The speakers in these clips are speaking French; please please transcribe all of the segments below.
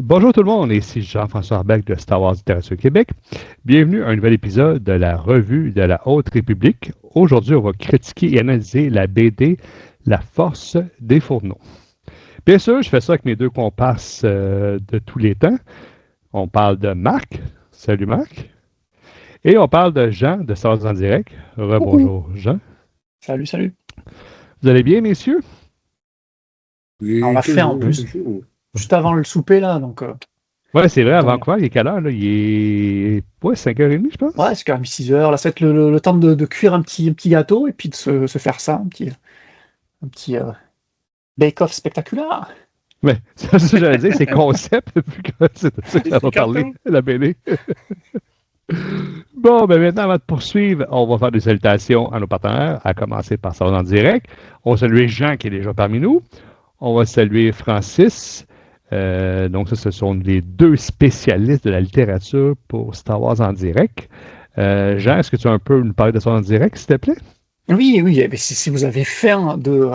Bonjour tout le monde, ici Jean-François Arbeck de Star Wars Littérature Québec. Bienvenue à un nouvel épisode de la Revue de la Haute République. Aujourd'hui, on va critiquer et analyser la BD La Force des Fourneaux. Bien sûr, je fais ça avec mes deux comparses de tous les temps. On parle de Marc. Salut Marc. Et on parle de Jean de Star Wars en direct. Rebonjour Jean. Salut, salut. Vous allez bien, messieurs? Oui, on l'a fait en plus, juste avant le souper, là, donc... Ouais, c'est vrai, à Vancouver, il est quelle heure, là? Il est 5h30, je pense? Ouais, c'est quand même 6h, là, ça va être le temps de cuire un petit gâteau, et puis de se faire ça, un petit bake-off spectaculaire. Mais c'est ça que j'allais dire, c'est concept, vu que c'est de ça qu'on va parler, la BD. Bon, ben maintenant, avant de poursuivre, on va faire des salutations à nos partenaires, à commencer par Star Wars en direct. On va saluer Jean qui est déjà parmi nous. On va saluer Francis. Donc, ça, ce sont les deux spécialistes de la littérature pour Star Wars en direct. Jean, est-ce que tu as un peu nous parler de Star Wars en direct, s'il te plaît? Oui, mais si vous avez faim de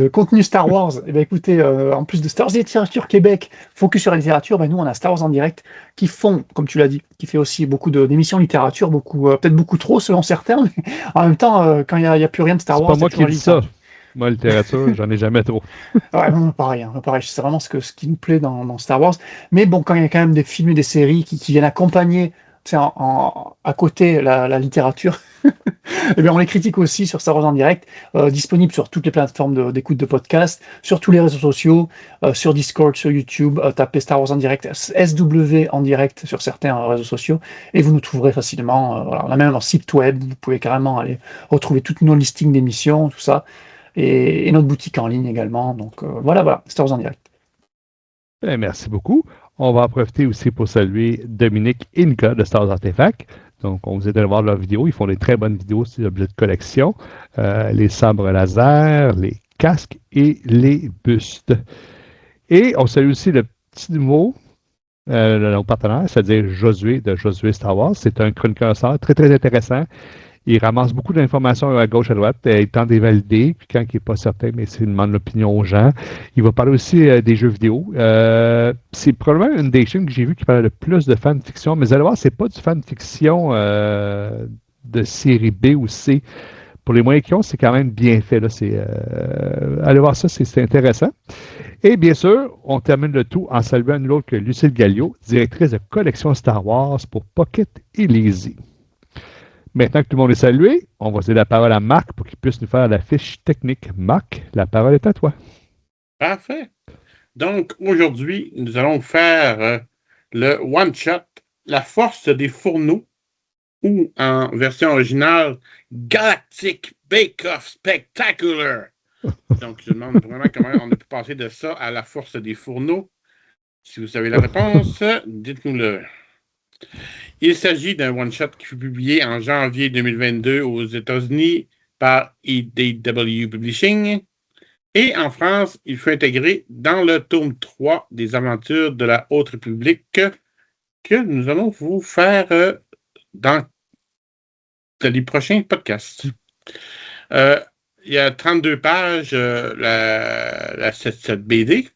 contenu Star Wars, eh bien, écoutez, en plus de Star Wars Littérature Québec, focus sur la littérature, ben nous on a Star Wars en direct qui font, comme tu l'as dit, qui fait aussi beaucoup d'émissions littérature, peut-être beaucoup trop selon certains, mais en même temps, quand il n'y a plus rien de Star Wars, c'est pas moi qui dis ça. Moi, littérature, j'en ai jamais trop. Ouais, non, pareil, c'est vraiment ce qui nous plaît dans Star Wars. Mais bon, quand il y a quand même des films et des séries qui viennent accompagner, à côté la littérature, eh bien, on les critique aussi sur Star Wars en direct, disponible sur toutes les plateformes d'écoute de podcast, sur tous les réseaux sociaux, sur Discord, sur YouTube, tapez Star Wars en direct, SW en direct sur certains réseaux sociaux, et vous nous trouverez facilement. Voilà, on a même un site web, vous pouvez carrément aller retrouver tous nos listings d'émissions, tout ça, et notre boutique en ligne également. Donc voilà, Star Wars en direct. Bien, merci beaucoup. On va en profiter aussi pour saluer Dominique et Nicolas de Star Wars Artefact. Donc, on vous aide à voir leurs vidéos. Ils font des très bonnes vidéos sur les objets de collection, les sabres laser, les casques et les bustes. Et on salue aussi le petit nouveau de nos partenaires, c'est-à-dire Josué de Josué Star Wars. C'est un chroniqueur Star très, très intéressant. Il ramasse beaucoup d'informations à gauche, à droite. Il tente de les valider. Puis quand il n'est pas certain, mais il demande l'opinion aux gens. Il va parler aussi des jeux vidéo. C'est probablement une des chaînes que j'ai vues qui parle le plus de fanfiction. Mais vous allez voir, c'est pas du fanfiction de série B ou C. Pour les moyens qu'ils ont, c'est quand même bien fait. Là. Allez voir ça, c'est intéressant. Et bien sûr, on termine le tout en saluant une autre que Lucille Gallio, directrice de collection Star Wars pour Pocket et Lazy. Maintenant que tout le monde est salué, on va céder la parole à Marc pour qu'il puisse nous faire la fiche technique. Marc, la parole est à toi. Parfait. Donc, aujourd'hui, nous allons faire le one-shot La Force des Fourneaux, ou en version originale, Galactic Bake-Off Spectacular. Donc, je me demande vraiment comment on a pu passer de ça à La Force des Fourneaux. Si vous avez la réponse, dites-nous-le. Il s'agit d'un one-shot qui fut publié en janvier 2022 aux États-Unis par IDW Publishing. Et en France, il fut intégré dans le tome 3 des Aventures de la Haute République que nous allons vous faire dans les prochains podcasts. Il y a 32 pages, cette BD.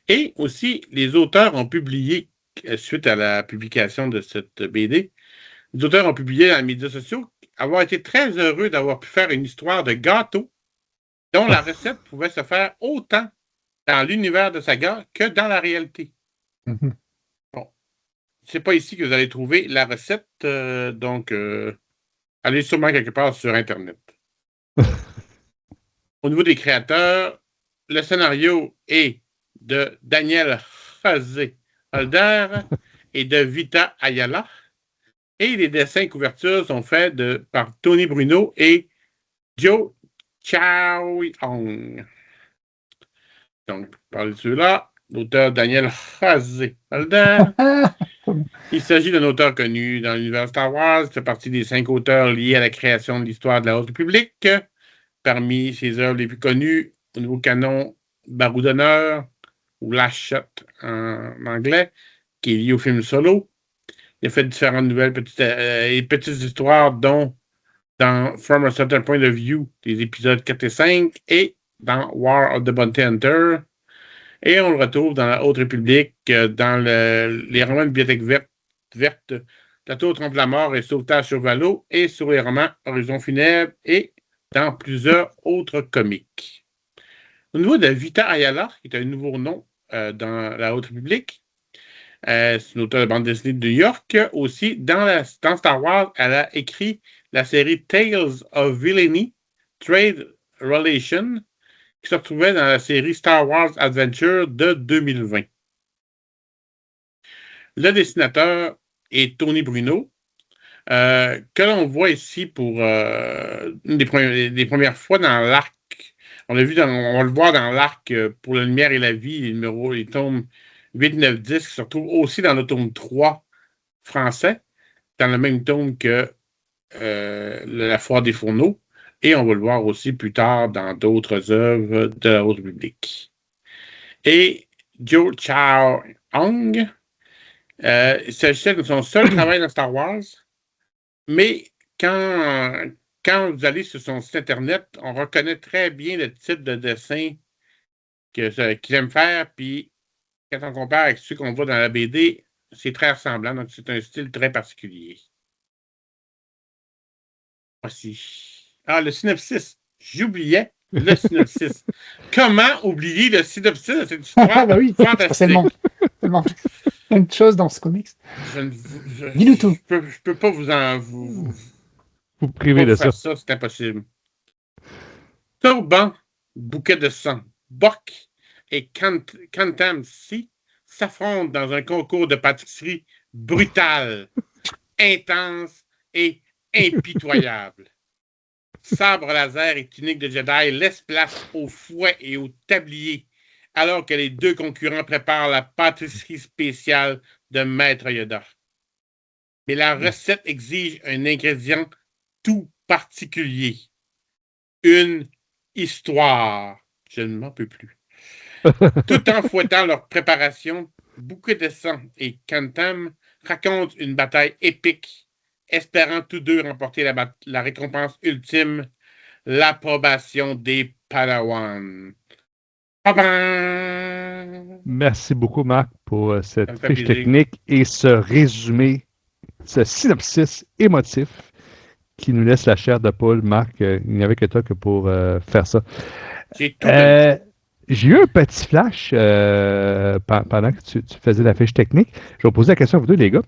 Et aussi, les auteurs ont publié, suite à la publication de cette BD, les auteurs ont publié dans les médias sociaux avoir été très heureux d'avoir pu faire une histoire de gâteau dont la recette pouvait se faire autant dans l'univers de saga que dans la réalité. Mm-hmm. Bon, c'est pas ici que vous allez trouver la recette, donc allez sûrement quelque part sur Internet. Au niveau des créateurs, le scénario est de Daniel José Holder et de Vita Ayala, et les dessins et couvertures sont faits par Tony Bruno et Joe Chow-Hong. Donc, pour parler de ceux-là, l'auteur Daniel José Holder. Il s'agit d'un auteur connu dans l'univers Star Wars. Il fait partie des 5 auteurs liés à la création de l'histoire de la Haute République. Parmi ses œuvres les plus connues, au niveau canon, Barou d'honneur, ou Last Shot en anglais, qui est lié au film Solo. Il a fait différentes nouvelles petites histoires, dont dans From a Certain Point of View, les épisodes 4 et 5, et dans War of the Bounty Hunter. Et on le retrouve dans la Haute République, dans les romans de Bibliothèque verte, La Tour trompe la mort et Sauvetage sur Valo, et sur les romans Horizon funèbre et dans plusieurs autres comics. Au niveau de Vita Ayala, qui est un nouveau nom dans la Haute République, c'est une auteure de bande dessinée de New York. Aussi, dans Star Wars, elle a écrit la série Tales of Villainy, Trade Relation, qui se retrouvait dans la série Star Wars Adventure de 2020. Le dessinateur est Tony Bruno, que l'on voit ici pour une des premières fois dans l'arc. On le voit dans l'arc pour la lumière et la vie, les tomes 8, 9, 10, qui se retrouvent aussi dans le tome 3 français, dans le même tome que La Foire des Fourneaux. Et on va le voir aussi plus tard dans d'autres œuvres de la Haute République. Et Joe Chow Hong, il s'agissait de son seul travail dans Star Wars, mais quand vous allez sur son site Internet, on reconnaît très bien le type de dessin qu'il aime faire, puis quand on compare avec ceux qu'on voit dans la BD, c'est très ressemblant, donc c'est un style très particulier. Voici. Ah, le synopsis. J'oubliais le synopsis. Comment oublier le synopsis de cette histoire? Bah oui, fantastique. Tellement plein de choses dans ce comics. Dis-nous tout. Je peux pas vous priver de ça. C'est impossible. Turban, bouquet de sang. Buck et Kantam Si s'affrontent dans un concours de pâtisserie brutal, intense et impitoyable. Sabre laser et tunique de Jedi laissent place au fouet et au tablier, alors que les deux concurrents préparent la pâtisserie spéciale de Maître Yoda. Mais la recette exige un ingrédient tout particulier. Une histoire. Je ne m'en peux plus. Tout en fouettant leur préparation, Bouquet de sang et Kantam racontent une bataille épique, espérant tous deux remporter la récompense ultime, l'approbation des Padawans. Merci beaucoup, Marc, pour cette fiche plaisir. technique et ce résumé, ce synopsis émotif qui nous laisse la chair de poule. Marc, il n'y avait que toi que pour faire ça. J'ai eu un petit flash pendant que tu faisais la fiche technique. Je vais vous poser la question à vous deux, les gars.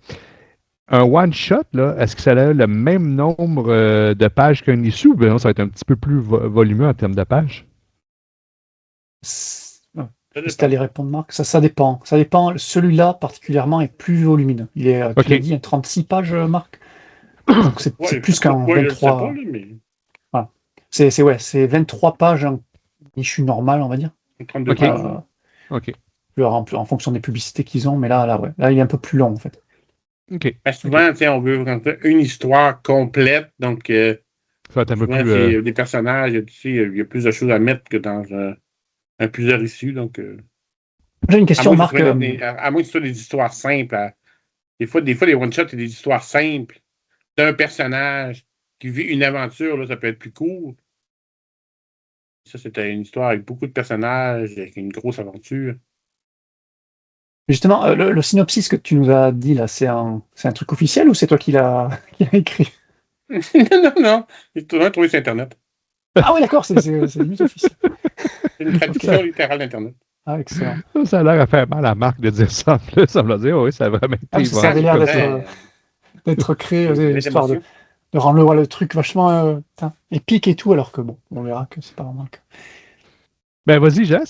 Un one-shot, là, est-ce que ça a le même nombre de pages qu'un issue ou bien ça va être un petit peu plus volumineux en termes de pages? Juste à les répondre, Marc. Ça dépend. Ça dépend. Celui-là, particulièrement, est plus volumineux. Il est, tu l'as dit, 36 pages, Marc. Donc c'est plus qu'un 23. Pas, mais... voilà. C'est 23 pages en issue normale, on va dire. 32 pages. OK. En fonction des publicités qu'ils ont, mais là, ouais. Là, il est un peu plus long, en fait. OK. Souvent, on veut une histoire complète, donc ça va être un peu plus, des personnages, il y a plus de choses à mettre que dans plusieurs issues. Donc, j'ai une question, Marc. À moins que ce soit des histoires simples. Des fois, les one-shots, c'est des histoires simples d'un personnage qui vit une aventure, là, ça peut être plus court. Ça, c'était une histoire avec beaucoup de personnages, avec une grosse aventure. Justement, le synopsis que tu nous as dit, là, c'est un truc officiel ou c'est toi qui l'as écrit? Non. J'ai trouvé sur Internet. Ah oui, d'accord, c'est limite officiel. C'est une traduction littérale d'Internet. Ah, excellent. Ça a l'air à faire mal à Marc de dire ça. Ça me dire, oui, ça a vraiment été... ça avait l'air d'être créé, histoire de rendre le truc vachement épique et tout, alors que bon, on verra que c'est pas vraiment le cas. Ben vas-y, Jean,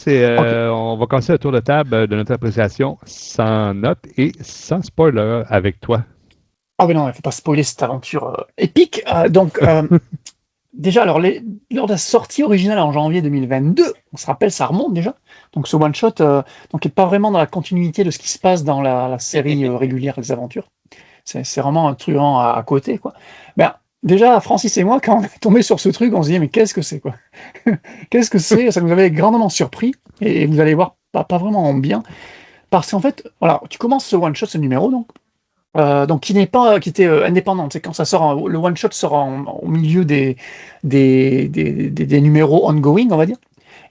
on va commencer le tour de table de notre appréciation sans notes et sans spoiler avec toi. Ah ben non, il ne faut pas spoiler cette aventure épique. Déjà, alors, lors de la sortie originale en janvier 2022, on se rappelle, ça remonte déjà. Donc ce one-shot n'est pas vraiment dans la continuité de ce qui se passe dans la série régulière des aventures. C'est vraiment un truc à côté, quoi. Ben, déjà, Francis et moi, quand on est tombé sur ce truc, on se dit, mais qu'est-ce que c'est, quoi? Qu'est-ce que c'est? Ça nous avait grandement surpris, et vous allez voir, pas vraiment bien. Parce qu'en fait, voilà, tu commences ce one-shot, ce numéro, donc qui était indépendant. C'est quand ça sort, le one shot sort au milieu des numéros ongoing, on va dire.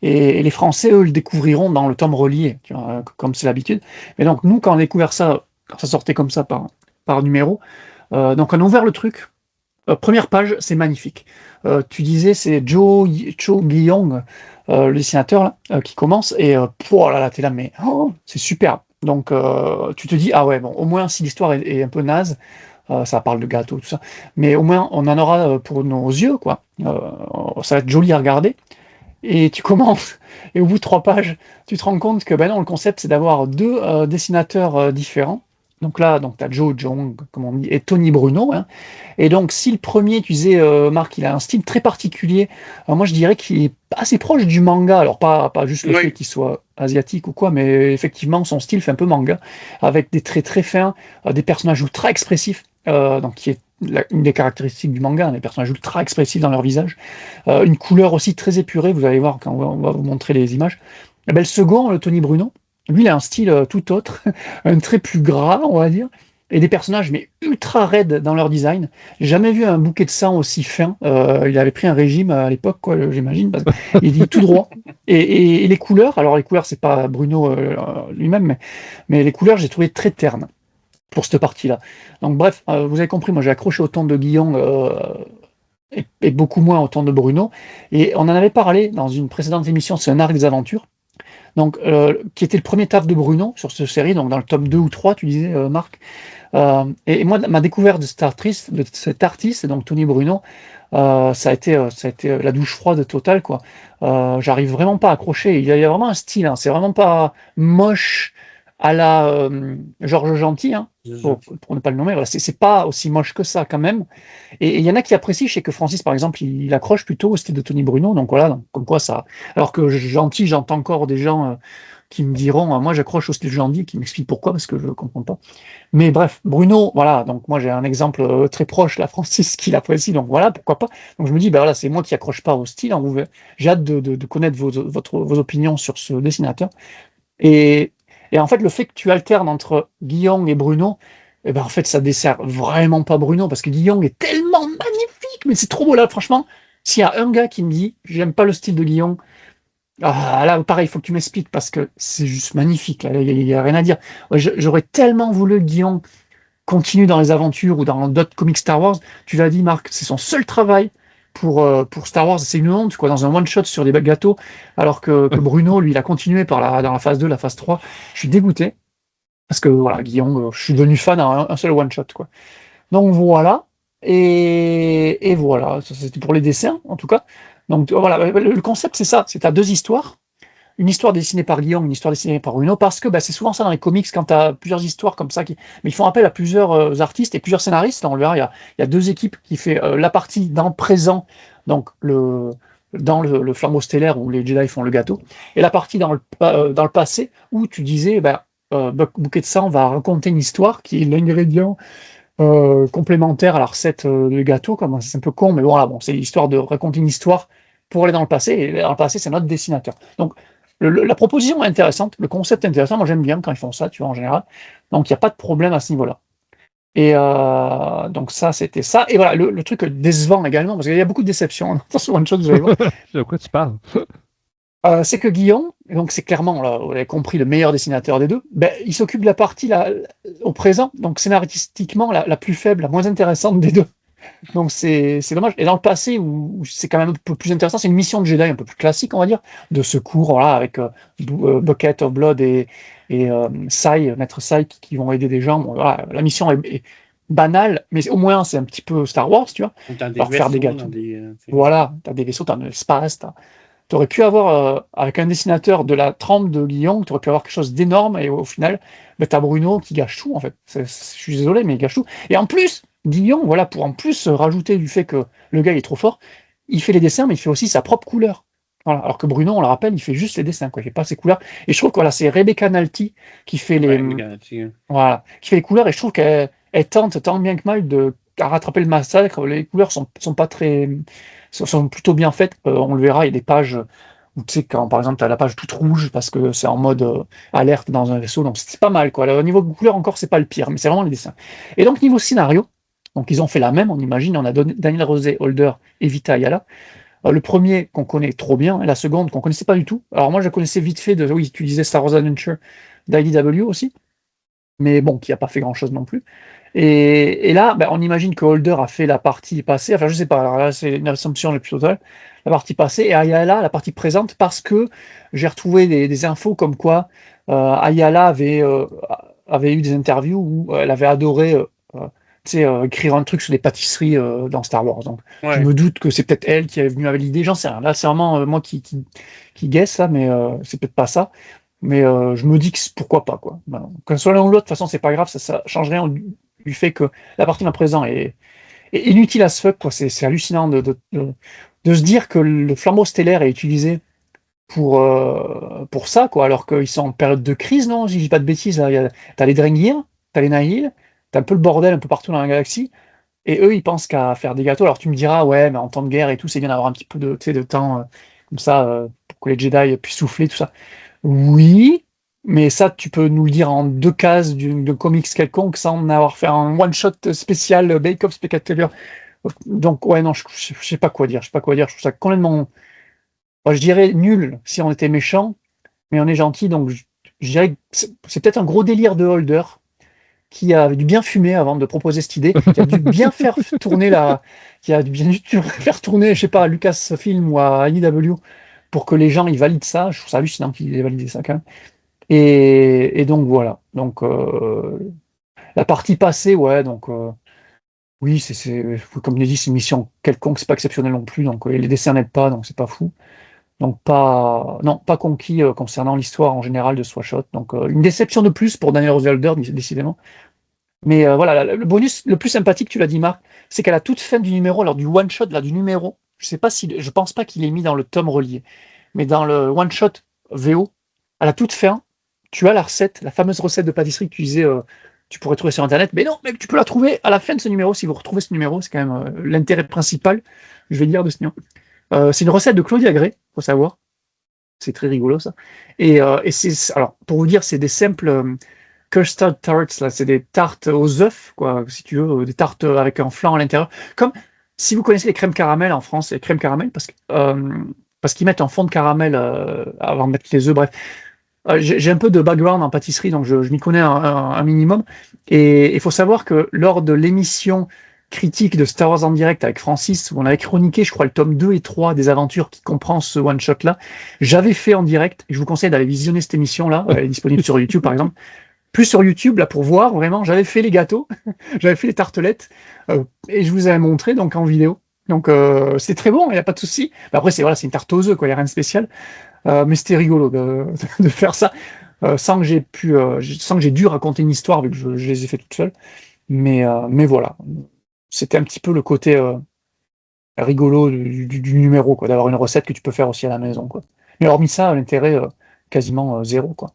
Et les Français, eux, le découvriront dans le tome relié, tu vois, comme c'est l'habitude. Mais donc, nous, quand on a découvert ça, quand ça sortait comme ça par numéro, donc on a ouvert le truc. Première page, c'est magnifique. Tu disais, c'est Cho Gi-young, le dessinateur, là, qui commence, et oh là là, t'es là, mais c'est superbe. Donc, tu te dis, ah ouais, bon, au moins, si l'histoire est un peu naze, ça parle de gâteau, tout ça, mais au moins, on en aura pour nos yeux, quoi. Ça va être joli à regarder. Et tu commences, et au bout de 3 pages, tu te rends compte que ben non, le concept, c'est d'avoir deux dessinateurs différents. Donc là, donc tu as Joe Jong, comme on dit, et Tony Bruno, hein. Et donc, si le premier, tu disais, Marc, il a un style très particulier, moi je dirais qu'il est assez proche du manga. Alors, pas juste le fait qu'il soit asiatique ou quoi, mais effectivement, son style fait un peu manga, avec des traits très fins, des personnages ultra expressifs, donc qui est une des caractéristiques du manga, les personnages ultra expressifs dans leur visage, une couleur aussi très épurée, vous allez voir quand on va vous montrer les images. Et ben, le second, le Tony Bruno, lui, il a un style tout autre, un trait plus gras, on va dire, et des personnages mais ultra raides dans leur design. J'ai jamais vu un bouquet de sang aussi fin. Il avait pris un régime à l'époque, quoi, j'imagine, parce qu'il dit tout droit. Et les couleurs, alors les couleurs, c'est pas Bruno lui-même, mais les couleurs, j'ai trouvé très ternes pour cette partie-là. Donc bref, vous avez compris, moi j'ai accroché au ton de Guillaume et beaucoup moins au ton de Bruno. Et on en avait parlé dans une précédente émission, c'est un arc des aventures. Donc, qui était le premier taf de Bruno sur cette série, donc dans le tome 2 ou 3, tu disais, Marc. Et moi, ma découverte de cet artiste, donc Tony Bruno, ça a été la douche froide totale, quoi. J'arrive vraiment pas à accrocher. Il y a vraiment un style, hein. C'est vraiment pas moche à la Georges Gentil, hein, pour ne pas le nommer. Voilà, c'est pas aussi moche que ça, quand même. Et il y en a qui apprécient. Je sais que Francis, par exemple, il accroche plutôt au style de Tony Bruno. Donc voilà, donc, comme quoi ça. Alors que Gentil, j'entends encore des gens qui me diront, moi j'accroche au style Gentil, qui m'expliquent pourquoi, parce que je ne comprends pas. Mais bref, Bruno, voilà, donc moi j'ai un exemple très proche, là, Francis, qui l'apprécie, donc voilà, pourquoi pas. Donc je me dis, ben voilà, c'est moi qui accroche pas au style, hein, j'ai hâte de connaître vos opinions sur ce dessinateur. Et, et en fait, le fait que tu alternes entre Guillaume et Bruno, eh ben en fait, ça dessert vraiment pas Bruno, parce que Guillaume est tellement magnifique, mais c'est trop beau là, franchement. S'il y a un gars qui me dit, j'aime pas le style de Guillaume, ah, là, pareil, il faut que tu m'expliques parce que c'est juste magnifique. Il n'y a rien à dire. Ouais, j'aurais tellement voulu que Guillaume continue dans les aventures ou dans d'autres comics Star Wars. Tu l'as dit, Marc, c'est son seul travail pour Star Wars. C'est une honte, quoi, dans un one-shot sur des gâteaux. Alors que Bruno, lui, il a continué dans la phase 2, la phase 3. Je suis dégoûté. Parce que, voilà, Guillaume, je suis devenu fan à un seul one-shot, quoi. Donc voilà. Et voilà. Ça, c'était pour les dessins, en tout cas. Donc voilà, le concept, c'est ça. C'est à deux histoires. Une histoire dessinée par Guillaume, une histoire dessinée par Bruno, parce que c'est souvent ça dans les comics, quand tu as plusieurs histoires comme ça, mais ils font appel à plusieurs artistes et plusieurs scénaristes. On le verra, il y a deux équipes qui fait la partie dans le présent, donc dans le flambeau stellaire où les Jedi font le gâteau, et la partie dans le passé où tu disais, Bouquet de Sang va raconter une histoire qui est l'ingrédient complémentaire à la recette de gâteau, c'est un peu con, mais voilà, bon, c'est l'histoire de raconter une histoire pour aller dans le passé, et dans le passé, c'est notre dessinateur. Donc, la proposition est intéressante, le concept est intéressant, moi j'aime bien quand ils font ça, tu vois, en général. Donc, il n'y a pas de problème à ce niveau-là. Et donc, ça, c'était ça. Et voilà, le truc décevant également, parce qu'il y a beaucoup de déceptions dans ce one-shot, vous allez voir. De quoi tu parles? C'est que Guillaume, donc c'est clairement, là, vous avez compris, le meilleur dessinateur des deux, il s'occupe de la partie là, au présent, donc scénaristiquement la plus faible, la moins intéressante des deux. Donc c'est dommage. Et dans le passé, où c'est quand même un peu plus intéressant, c'est une mission de Jedi un peu plus classique, on va dire, de secours, voilà, avec Bucket of Blood et Sai, Maître Sai, qui vont aider des gens. Bon, voilà, la mission est banale, mais au moins c'est un petit peu Star Wars, tu vois. Leur faire des gâteaux. Voilà, t'as des vaisseaux, t'as un espace, tu aurais pu avoir, avec un dessinateur de la trempe de Guillaume, tu aurais pu avoir quelque chose d'énorme, et au final, tu as Bruno qui gâche tout, en fait. Je suis désolé, mais il gâche tout. Et en plus, Guillaume, voilà, pour en plus rajouter du fait que le gars est trop fort, il fait les dessins, mais il fait aussi sa propre couleur. Voilà. Alors que Bruno, on le rappelle, il fait juste les dessins, quoi. Il fait pas ses couleurs. Et je trouve que voilà, c'est Rebecca Nalty qui fait voilà, qui fait les couleurs, et je trouve qu'elle tente tant bien que mal à rattraper le massacre. Les couleurs sont pas très, sont plutôt bien faites. On le verra, il y a des pages où tu sais, quand par exemple tu as la page toute rouge parce que c'est en mode alerte dans un vaisseau, donc c'est pas mal, quoi. Au niveau de couleur encore, c'est pas le pire, mais c'est vraiment les dessins. Et donc niveau scénario, donc ils ont fait la même, on imagine, on a Daniel Rosé, Holder et Vita Ayala. Le premier qu'on connaît trop bien, et la seconde qu'on connaissait pas du tout. Alors moi, je connaissais vite fait oui, tu disais Star Wars Adventure d'IDW aussi, mais bon, qui a pas fait grand-chose non plus. Et là, ben, on imagine que Holder a fait la partie passée, enfin je sais pas, alors là c'est une assumption la plus totale, la partie passée, et Ayala la partie présente, parce que j'ai retrouvé des infos comme quoi Ayala avait eu des interviews où elle avait adoré tu sais, écrire un truc sur des pâtisseries dans Star Wars. Donc je Ouais. me doute que c'est peut-être elle qui est venue avec l'idée, j'en sais rien. Là c'est vraiment moi qui guesse ça, mais c'est peut-être pas ça. Mais je me dis que pourquoi pas, quoi. Voilà. Que ce soit l'un ou l'autre, de toute façon, c'est pas grave, ça change rien du fait que la partie d'un présent est inutile as fuck, quoi. C'est hallucinant de se dire que le flambeau stellaire est utilisé pour ça, quoi, alors qu'ils sont en période de crise, non? Si je dis pas de bêtises, là. T'as les Drengir, t'as les Nihil, t'as un peu le bordel un peu partout dans la galaxie, et eux, ils pensent qu'à faire des gâteaux. Alors tu me diras, ouais, mais en temps de guerre et tout, c'est bien d'avoir un petit peu de, tu sais, de temps comme ça pour que les Jedi puissent souffler, tout ça. Oui, mais ça, tu peux nous le dire en 2 cases de comics quelconque sans en avoir fait un one-shot spécial Bake Off Spectacular. Donc, ouais, non, je sais pas quoi dire. Je sais pas quoi dire. Je trouve ça complètement. Moi, je dirais nul si on était méchant, mais on est gentil. Donc, je dirais que c'est peut-être un gros délire de Holder qui a dû bien fumer avant de proposer cette idée, qui a dû bien faire tourner qui a bien dû faire tourner, je sais pas, à Lucasfilm ou à IDW pour que les gens ils valident ça. Je trouve ça hallucinant qu'ils aient validé ça quand même. Et donc voilà. Donc la partie passée, ouais, donc oui, comme je dit, c'est une mission quelconque, c'est pas exceptionnel non plus, donc les dessins n'aident pas, donc c'est pas fou. Donc pas non, pas conquis concernant l'histoire en général de Swashot. Donc une déception de plus pour Daniel Roselder, décidément. Mais voilà, le bonus le plus sympathique, tu l'as dit Marc, c'est qu'à la toute fin du numéro, lors du one shot là du numéro, je pense pas qu'il est mis dans le tome relié, mais dans le one shot VO, à la toute fin, tu as la recette, la fameuse recette de pâtisserie que tu disais, tu pourrais trouver sur internet, mais non, mec, tu peux la trouver à la fin de ce numéro. Si vous retrouvez ce numéro, c'est quand même l'intérêt principal, je vais dire, de ce numéro. C'est une recette de Claudia Gray, faut savoir. C'est très rigolo ça. Et c'est alors pour vous dire, c'est des simples custard tarts, là, c'est des tartes aux œufs, quoi, si tu veux, des tartes avec un flan à l'intérieur. Comme si vous connaissez les crèmes caramel en France, les crèmes caramel, parce qu'ils mettent un fond de caramel avant de mettre les œufs, bref. J'ai un peu de background en pâtisserie, donc je m'y connais un minimum. Et il faut savoir que lors de l'émission critique de Star Wars en direct avec Francis, où on avait chroniqué, je crois, le tome 2 et 3 des aventures qui comprend ce one-shot-là, j'avais fait en direct, et je vous conseille d'aller visionner cette émission-là, elle est disponible sur YouTube par exemple, plus sur YouTube, là, pour voir, vraiment, j'avais fait les gâteaux, j'avais fait les tartelettes, et je vous avais montré, donc, en vidéo. Donc, c'est très bon, il n'y a pas de souci. Mais après, c'est une tarte aux œufs, quoi, il n'y a rien de spécial. Mais c'était rigolo de faire ça, sans que j'ai dû raconter une histoire, vu que je les ai fait toutes seules. Mais voilà. C'était un petit peu le côté rigolo du numéro, quoi, d'avoir une recette que tu peux faire aussi à la maison, quoi. Mais hormis ça, l'intérêt, quasiment zéro, quoi.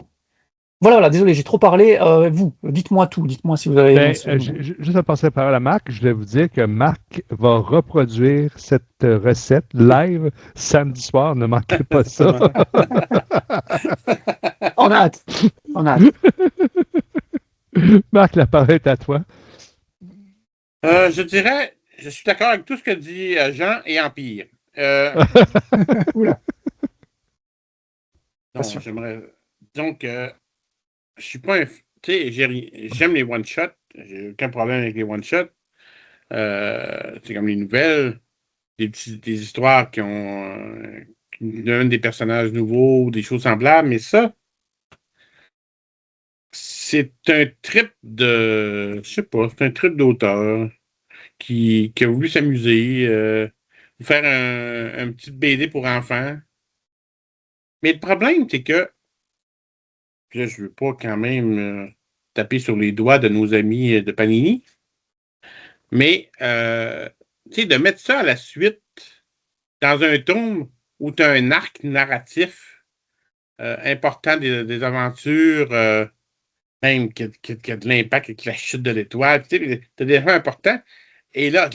Voilà, désolé, j'ai trop parlé. Vous, dites-moi tout. Dites-moi si vous avez aimé Ben, ce numéro. juste à passer par à Marc, je voulais vous dire que Marc va reproduire cette recette live samedi soir. Ne manquez pas ça. Exactement. On a hâte. On a hâte. Marc, la parole est à toi. Je dirais, je suis d'accord avec tout ce que dit Jean et Empire. Oula, pas Non, sûr. j'aimerais. Donc, je suis pas un. Tu sais, j'aime les one-shots. J'ai aucun problème avec les one-shots. C'est comme les nouvelles, des histoires qui donnent des personnages nouveaux, des choses semblables, mais ça, c'est un trip de. Je sais pas, c'est un trip d'auteur qui a voulu s'amuser, faire un petit BD pour enfants. Mais le problème, c'est que, puis là, je veux pas quand même taper sur les doigts de nos amis de Panini, mais tu sais, de mettre ça à la suite dans un tome où tu as un arc narratif important des aventures, même qui a de l'impact avec la chute de l'étoile, tu sais, t'as des éléments importants. Et là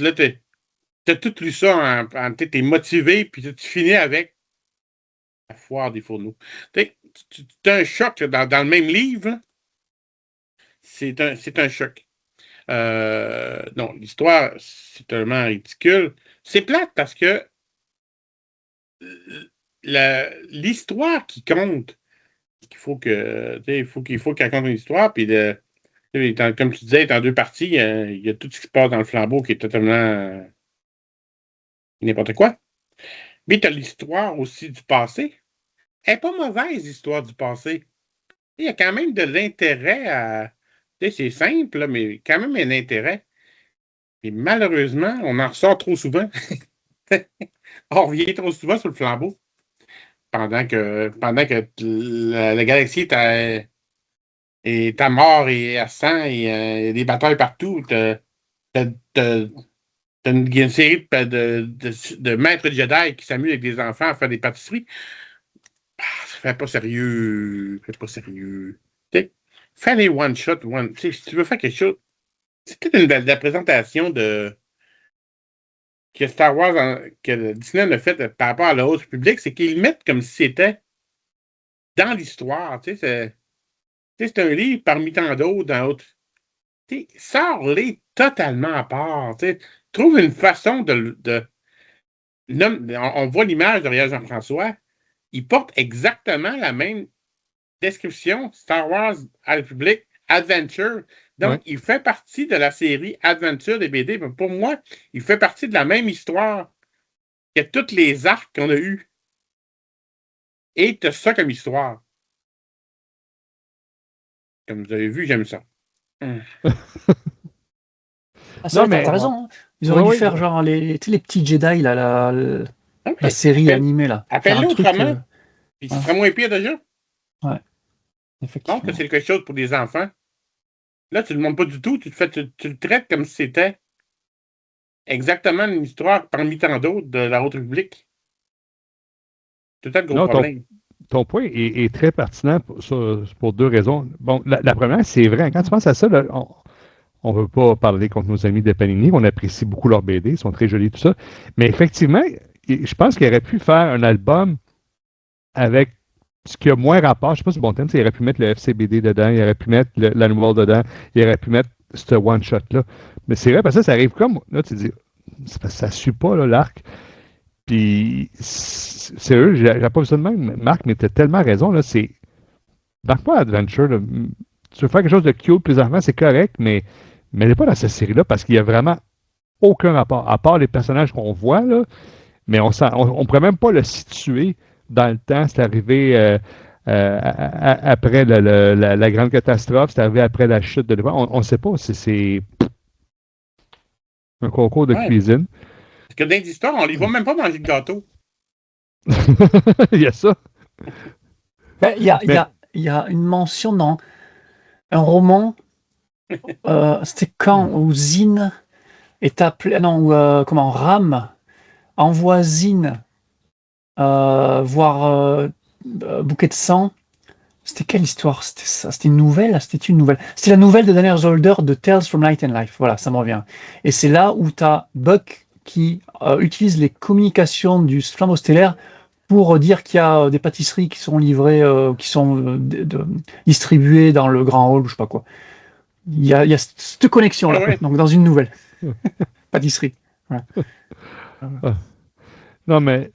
t'as tout lu ça t'es motivé, puis tu finis avec la foire des fourneaux. T'as un choc là, dans le même livre, là, c'est un choc. Non, l'histoire, c'est tellement ridicule. C'est plate parce que l'histoire qui compte, il faut qu'elle compte une histoire, puis comme tu disais, en deux parties, il y a tout ce qui se passe dans le flambeau qui est totalement n'importe quoi. Mais tu as l'histoire aussi du passé. Elle n'est pas mauvaise, l'histoire du passé. Il y a quand même de l'intérêt à. C'est simple, là, mais quand même un intérêt. Et malheureusement, on en ressort trop souvent. On revient trop souvent sur le flambeau. Pendant que la galaxie est à mort et à sang et il y a des batailles partout. T'as une série de maîtres Jedi qui s'amusent avec des enfants à faire des pâtisseries. Ça fait pas sérieux. Fais pas sérieux. Fais les one-shot. Si tu veux faire quelque chose, c'est peut-être de la présentation que Star Wars, que Disney a fait par rapport à la haute public, c'est qu'ils le mettent comme si c'était dans l'histoire. C'est un livre parmi tant d'autres dans l'autre. Sors-les totalement à part. Trouve une façon on voit l'image derrière Jean-François. Il porte exactement la même description Star Wars à la République Adventure. Donc, il fait partie de la série Adventure des BD. Mais pour moi, il fait partie de la même histoire que tous les arcs qu'on a eus. Et tu as ça comme histoire. Comme vous avez vu, j'aime ça. Ça, t'as raison. Hein. Ils auraient dû faire genre les petits Jedi, là, la série animée. Là. Appelle-le autrement. Puis ce serait moins pire déjà. Ouais. Effectivement. Donc, c'est quelque chose pour des enfants. Là, tu ne le montres pas du tout. Tu le traites comme si c'était exactement une histoire parmi tant d'autres de la Haute République. C'est peut-être le gros problème. Ton point est très pertinent pour deux raisons. Bon, la première, c'est vrai. Quand tu penses à ça, là, on ne veut pas parler contre nos amis de Panini. On apprécie beaucoup leurs BD. Ils sont très jolis, tout ça. Mais effectivement, je pense qu'il aurait pu faire un album avec ce qui a moins rapport. Je ne sais pas si c'est bon thème. Il aurait pu mettre le FCBD dedans. Il aurait pu mettre l'Annual dedans. Il aurait pu mettre ce one-shot-là. Mais c'est vrai, parce que ça arrive comme. Là, tu dis, ça ne suit pas l'arc. Puis, c'est eux, j'ai pas vu ça de même, Marc, mais tu as tellement raison. Là, c'est. Marque pas Adventure. Là. Tu veux faire quelque chose de cute pour les enfants, c'est correct, mais elle n'est pas dans cette série-là parce qu'il n'y a vraiment aucun rapport. À part les personnages qu'on voit, là, mais on ne pourrait même pas le situer dans le temps. C'est arrivé après la grande catastrophe, c'est arrivé après la chute de l'Événement. On ne sait pas si c'est un concours de cuisine. Parce que dans les histoires, on ne les voit même pas manger de gâteau. Il y a ça. Il y a une mention dans un roman. C'était quand où Zine est appelé. Non, Ram envoie Zine voir Bouquet de sang. C'était quelle histoire? C'était ça? C'était une nouvelle? C'était une nouvelle. C'était la nouvelle de Daniel Zolder de Tales from Light and Life. Voilà, ça me revient. Et c'est là où tu as Buck qui utilise les communications du flambeau stellaire pour dire qu'il y a des pâtisseries qui sont livrées, qui sont distribuées dans le grand hall, je sais pas quoi. Il y a cette connexion-là, donc dans une nouvelle pâtisserie. Voilà. Non, mais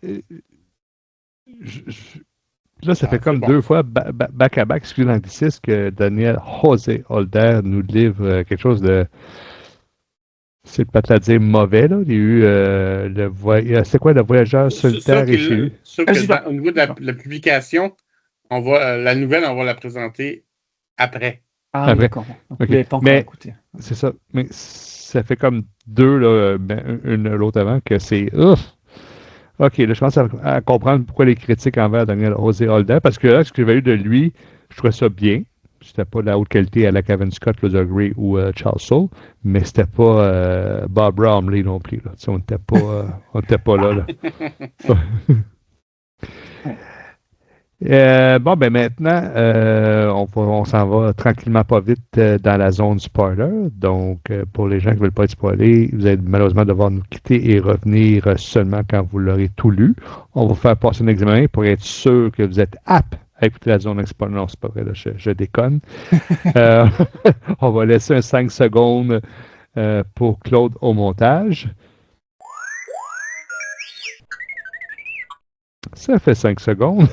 là, ça fait comme deux fois back-à-back, excusez l'anglicisme, que Daniel José Holder nous livre quelque chose de. C'est pas à dire mauvais, là. Il y a eu c'est quoi le voyageur solitaire échu? Au niveau de la publication, la nouvelle, on va la présenter après. Ah, après. D'accord. Donc, okay. Vous n'avez pas encore écouté. C'est ça. Mais ça fait comme deux, là, une l'autre avant, que c'est. OK, là, je commence à comprendre pourquoi les critiques envers Daniel José Holder, parce que là, ce que j'avais eu de lui, je trouvais ça bien. C'était pas de la haute qualité à la Kevin Scott, Lothar Gray ou Charles Soule, mais c'était pas Bob Bromley non plus. Là. On n'était pas là. Bon, ben maintenant, on s'en va tranquillement pas vite dans la zone spoiler. Donc, pour les gens qui ne veulent pas être spoilés, vous allez malheureusement devoir nous quitter et revenir seulement quand vous l'aurez tout lu. On va vous faire passer un examen pour être sûr que vous êtes apte à écouter la zone spoiler. Non, c'est pas vrai, là, je déconne. On va laisser un 5 secondes pour Claude au montage. Ça fait 5 secondes.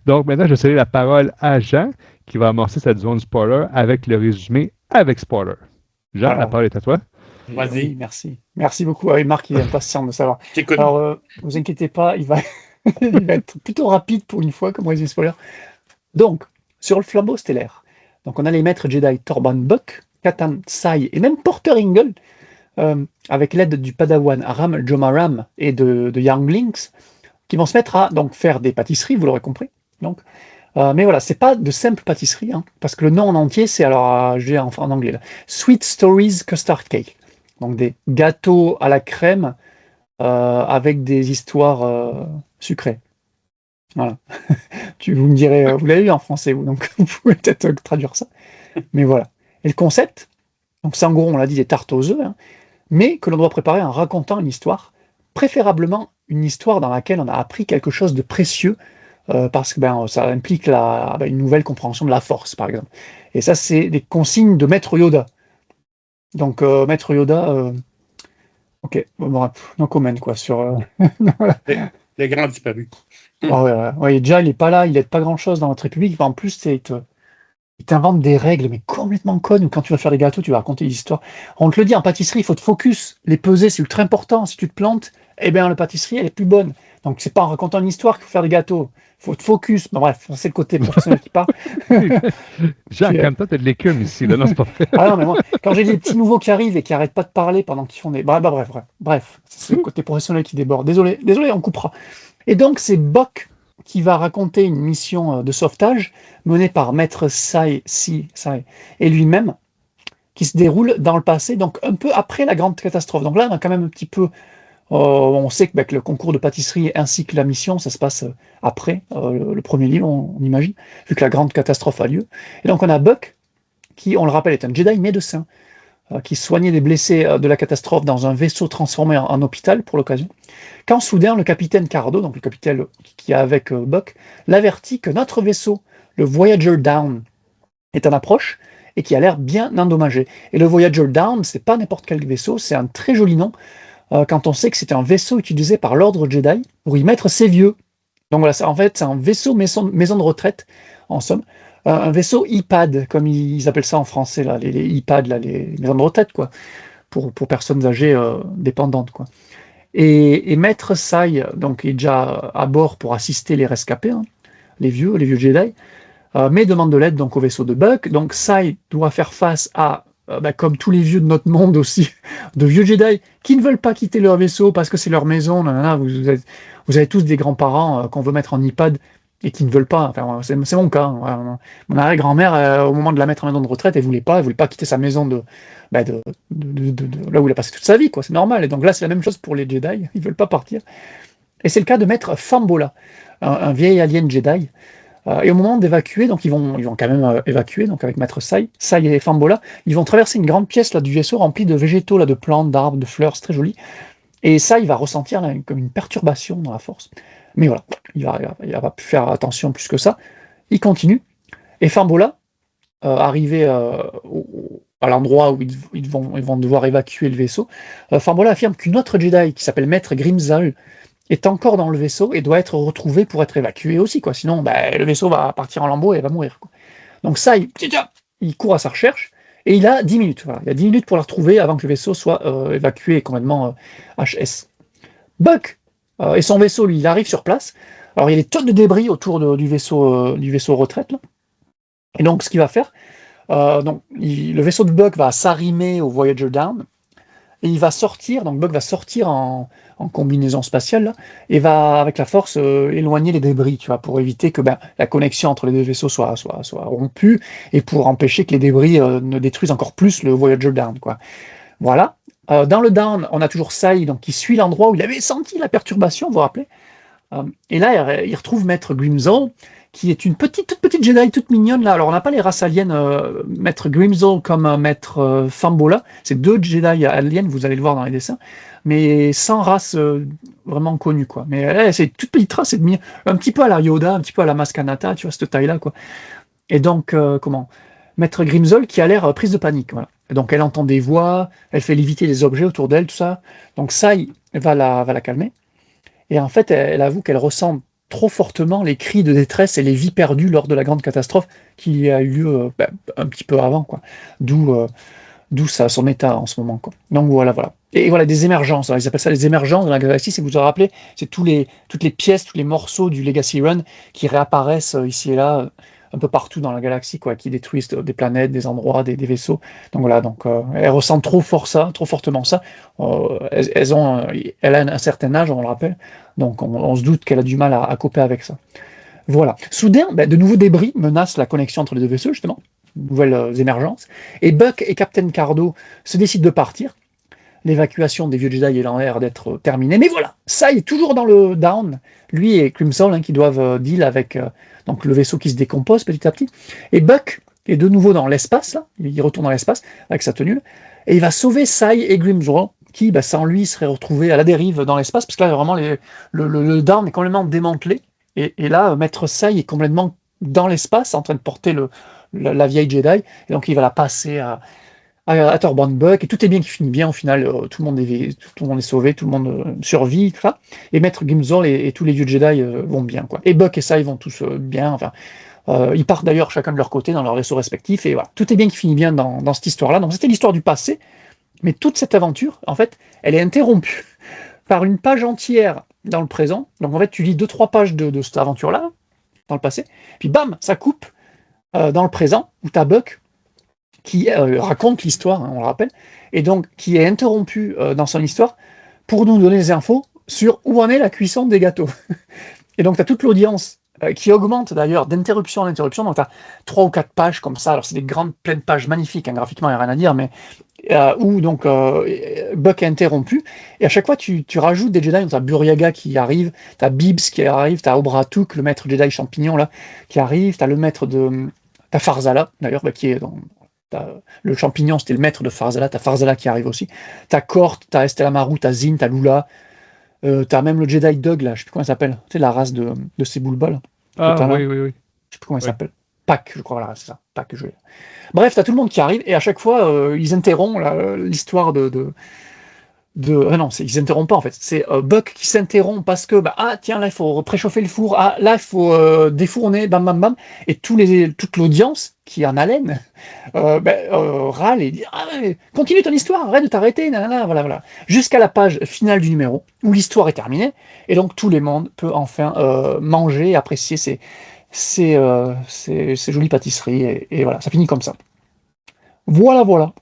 Donc maintenant, je cède la parole à Jean, qui va amorcer cette zone spoiler avec le résumé avec spoiler. Jean, la parole est à toi. Vas-y. Oui, merci. Merci beaucoup. Oui, Marc, il est impatient de savoir. J'écoute. Alors, vous inquiétez pas, il va être plutôt rapide pour une fois, comme résumé spoiler. Donc, sur le flambeau stellaire, donc on a les maîtres Jedi Torban Buck, Katan Sai et même Porter Ingle, avec l'aide du Padawan Ram Jomaram et de Younglings, qui vont se mettre à donc, faire des pâtisseries, vous l'aurez compris. Donc, mais voilà, c'est pas de simples pâtisseries, hein, parce que le nom en entier, c'est, alors, je vais en anglais, là, Sweet Stories Custard Cake. Donc des gâteaux à la crème avec des histoires sucrées. Voilà. Vous me direz, vous l'avez lu en français, vous, donc vous pouvez peut-être traduire ça. Mais voilà. Et le concept, donc c'est en gros, on l'a dit, des tartes aux œufs, hein, mais que l'on doit préparer en racontant une histoire, préférablement une histoire dans laquelle on a appris quelque chose de précieux, parce que ça implique une nouvelle compréhension de la force, par exemple. Et ça, c'est des consignes de Maître Yoda. Donc, Maître Yoda, ok, bon, no comment, quoi, sur... voilà. Les grands disparus. Ouais, déjà, il n'est pas là, il n'aide pas grand-chose dans notre République, mais en plus, il t'invente des règles, mais complètement connes, où quand tu vas faire des gâteaux, tu vas raconter des histoires. On te le dit, en pâtisserie, il faut te focus, les peser, c'est ultra important. Si tu te plantes, eh bien, la pâtisserie, elle est plus bonne. Donc, c'est pas en racontant une histoire qu'il faut faire des gâteaux. Il faut te focus. Ben, bref, c'est le côté professionnel qui parle. Jacques, comme toi, t'as de l'écume ici. Là. Non, c'est pas vrai. Ah non, mais moi, quand j'ai des petits nouveaux qui arrivent et qui n'arrêtent pas de parler pendant qu'ils font des... Bref, c'est le côté professionnel qui déborde. Désolé, on coupera. Et donc, c'est Buck qui va raconter une mission de sauvetage menée par Maître Sai et lui-même, qui se déroule dans le passé, donc un peu après la grande catastrophe. Donc là, on a quand même un petit peu... on sait que le concours de pâtisserie ainsi que la mission, ça se passe après le premier livre, on imagine, vu que la grande catastrophe a lieu. Et donc on a Buck, qui, on le rappelle, est un Jedi médecin, qui soignait les blessés de la catastrophe dans un vaisseau transformé en hôpital pour l'occasion, quand soudain le capitaine Cardo, donc le capitaine qui est avec Buck, l'avertit que notre vaisseau, le Voyager Down, est en approche et qui a l'air bien endommagé. Et le Voyager Down, c'est pas n'importe quel vaisseau, c'est un très joli nom, quand on sait que c'était un vaisseau utilisé par l'ordre Jedi pour y mettre ses vieux. Donc voilà, en fait, c'est un vaisseau maison de retraite, en somme. Un vaisseau EHPAD, comme ils appellent ça en français, là, les EHPAD, là, les maisons de retraite, quoi, pour personnes âgées dépendantes, quoi. Et Maître Sai, donc, est déjà à bord pour assister les rescapés, hein, les vieux Jedi, mais demande de l'aide donc au vaisseau de Buck. Donc Sai doit faire face à, comme tous les vieux de notre monde aussi, de vieux Jedi qui ne veulent pas quitter leur vaisseau parce que c'est leur maison. Vous avez tous des grands-parents qu'on veut mettre en EHPAD et qui ne veulent pas. Enfin, c'est mon cas. Hein. Mon arrière-grand-mère, au moment de la mettre en maison de retraite, elle voulait pas quitter sa maison de là où il a passé toute sa vie, quoi. C'est normal. Et donc là, c'est la même chose pour les Jedi. Ils veulent pas partir. Et c'est le cas de Maître Fambola, un vieil alien Jedi. Et au moment d'évacuer, donc ils vont quand même évacuer, donc avec Maître Sai et Fambola, ils vont traverser une grande pièce là, du vaisseau remplie de végétaux, là, de plantes, d'arbres, de fleurs, c'est très joli. Et Sai va ressentir là, comme une perturbation dans la force. Mais voilà, il va pas faire attention plus que ça. Il continue. Et Fambola, arrivé à l'endroit où ils vont devoir évacuer le vaisseau, Fambola affirme qu'une autre Jedi qui s'appelle Maître Grimzal est encore dans le vaisseau et doit être retrouvé pour être évacué aussi, quoi. Sinon, le vaisseau va partir en lambeaux et elle va mourir, quoi. Donc ça, il court à sa recherche et il a 10 minutes. Voilà. Il y a 10 minutes pour la retrouver avant que le vaisseau soit évacué et complètement HS. Buck et son vaisseau, lui, il arrive sur place. Alors il y a des tonnes de débris autour du vaisseau retraite, là. Et donc ce qu'il va faire, le vaisseau de Buck va s'arrimer au Voyager Down. Et il va sortir, donc Buck va sortir en combinaison spatiale, là, et va, avec la force, éloigner les débris, tu vois, pour éviter que la connexion entre les deux vaisseaux soit rompue, et pour empêcher que les débris ne détruisent encore plus le Voyager Down, quoi. Voilà. Dans le Down, on a toujours Sai, donc, qui suit l'endroit où il avait senti la perturbation, vous vous rappelez. Et là, il retrouve Maître Grimzol, qui est toute petite Jedi, toute mignonne, là. Alors, on n'a pas les races aliens, Maître Grimzol comme Maître Fambola. C'est deux Jedi aliens, vous allez le voir dans les dessins, mais sans race vraiment connue, quoi. Mais là, c'est une toute petite race, c'est un petit peu à la Yoda, un petit peu à la Maskanata, tu vois, cette taille-là, quoi. Et donc, Maître Grimzol qui a l'air prise de panique, voilà. Et donc, elle entend des voix, elle fait léviter des objets autour d'elle, tout ça. Donc, Sai va la calmer. Et en fait, elle avoue qu'elle ressent trop fortement les cris de détresse et les vies perdues lors de la grande catastrophe qui a eu lieu un petit peu avant, quoi. D'où son état en ce moment, quoi. Donc voilà. Et voilà, des émergences. Alors, ils appellent ça les émergences dans la galaxie, si vous vous rappelez, c'est toutes les pièces, tous les morceaux du Legacy Run qui réapparaissent ici et là, un peu partout dans la galaxie, quoi, qui détruisent des planètes, des endroits, des vaisseaux. Donc voilà, elle ressent trop fortement ça. Elle a un certain âge, on le rappelle, donc on se doute qu'elle a du mal à coper avec ça. Voilà. Soudain, de nouveaux débris menacent la connexion entre les deux vaisseaux, justement. Nouvelles émergences. Et Buck et Captain Cardo se décident de partir. L'évacuation des vieux Jedi ayant l'air d'être terminée. Mais voilà, ça, il est toujours dans le down. Lui et Crimson, qui doivent deal avec donc le vaisseau qui se décompose petit à petit. Et Buck est de nouveau dans l'espace, là. Il retourne dans l'espace avec sa tenue. Et il va sauver Sai et Grimshaw, qui, sans lui, seraient retrouvés à la dérive dans l'espace, parce que là, vraiment, le down est complètement démantelé. Et là, Maître Sai est complètement dans l'espace, en train de porter la vieille Jedi. Et donc, il va la passer à Torban Buck, et tout est bien qui finit bien. Au final, tout le monde est sauvé, tout le monde survit, tout ça. Et Maître Gimzol et tous les vieux Jedi vont bien, quoi. Et Buck et Sai vont tous bien. Enfin, ils partent d'ailleurs chacun de leur côté dans leur vaisseau respectif. Et voilà, tout est bien qui finit bien dans cette histoire-là. Donc, c'était l'histoire du passé. Mais toute cette aventure, en fait, elle est interrompue par une page entière dans le présent. Donc, en fait, tu lis 2-3 pages de cette aventure-là, dans le passé. Puis, bam, ça coupe dans le présent, où tu as Buck qui raconte l'histoire, on le rappelle, et donc qui est interrompu dans son histoire pour nous donner des infos sur où en est la cuisson des gâteaux. Et donc tu as toute l'audience qui augmente d'ailleurs d'interruption en interruption, donc tu as 3 ou 4 pages comme ça, alors c'est des grandes pleines pages magnifiques, hein, graphiquement il n'y a rien à dire, mais où donc Buck est interrompu, et à chaque fois tu rajoutes des Jedi, tu as Buryaga qui arrive, tu as Bibs qui arrive, tu as Obratuk, le maître Jedi champignon là, qui arrive, tu as le maître de... T'as Farzala, d'ailleurs, qui est dans... Le champignon, c'était le maître de Farzala. T'as Farzala qui arrive aussi. T'as Kort, t'as Estella Maru, t'as Zin, t'as Lula. T'as même le Jedi Dog, là, je sais plus comment il s'appelle. Tu sais, la race de ces boules-balles. Ah, oui. Je sais plus comment il s'appelle. Pac, je crois, voilà, c'est ça. Pac, Bref, t'as tout le monde qui arrive, et à chaque fois, ils interrompent l'histoire Ah non, ils s'interrompent pas en fait. C'est Buck qui s'interrompt parce que tiens, là il faut préchauffer le four, là il faut défourner, bam bam bam, et toute l'audience qui est en haleine râle et dit continue ton histoire, arrête de t'arrêter, nanana, voilà, jusqu'à la page finale du numéro où l'histoire est terminée, et donc tout le monde peut enfin manger, apprécier ces jolies pâtisseries, et voilà, ça finit comme ça. Voilà.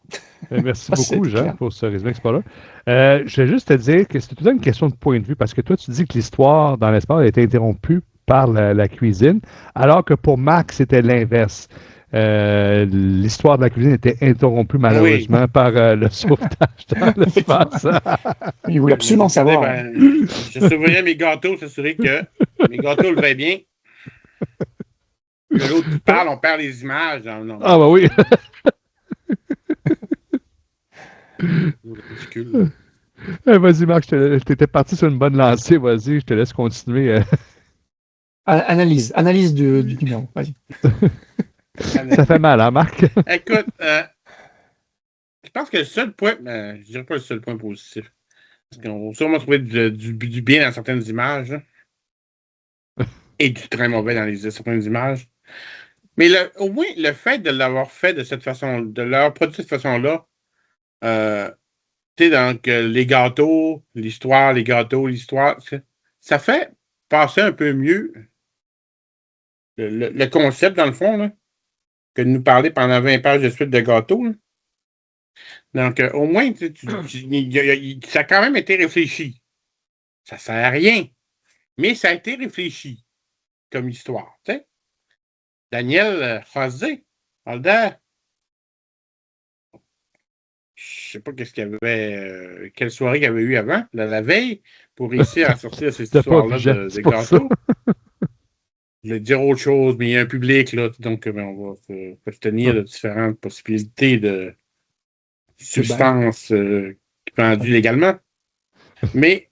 Merci beaucoup, Jean, pour ce résumé explorer. Je vais juste te dire que c'est tout une question de point de vue, parce que toi, tu dis que l'histoire dans l'espace a été interrompue par la cuisine, alors que pour Max, c'était l'inverse. L'histoire de la cuisine était interrompue malheureusement par le sauvetage dans l'espace. Il voulait absolument savoir. Je surveillais mes gâteaux, s'assurer que mes gâteaux levaient bien. Que l'autre qui parle, on perd les images. Non. Ah bah oui. Ridicule. Vas-y, Marc, t'étais parti sur une bonne lancée. Vas-y, je te laisse continuer. Analyse du numéro. Vas-y. Ça fait mal, hein, Marc? Écoute, je pense que le seul point, je dirais pas le seul point positif, parce qu'on va sûrement trouver du bien dans certaines images, et du très mauvais dans certaines images. Mais au moins, le fait de l'avoir fait de cette façon, de l'avoir produit de cette façon-là, tu sais, donc, les gâteaux, l'histoire, ça fait passer un peu mieux le concept, dans le fond, là, que de nous parler pendant 20 pages de suite de gâteaux. Là. Donc, au moins, ça a quand même été réfléchi. Ça sert à rien, mais ça a été réfléchi comme histoire. Tu sais. Daniel Rosé, Alder, je sais pas qu'est-ce qu'il y avait, quelle soirée il y avait eu avant, la veille, pour réussir à sortir cette histoire-là de gâteau. Je voulais dire autre chose, mais il y a un public, là, donc on va se tenir de différentes possibilités de substances vendues légalement. Mais,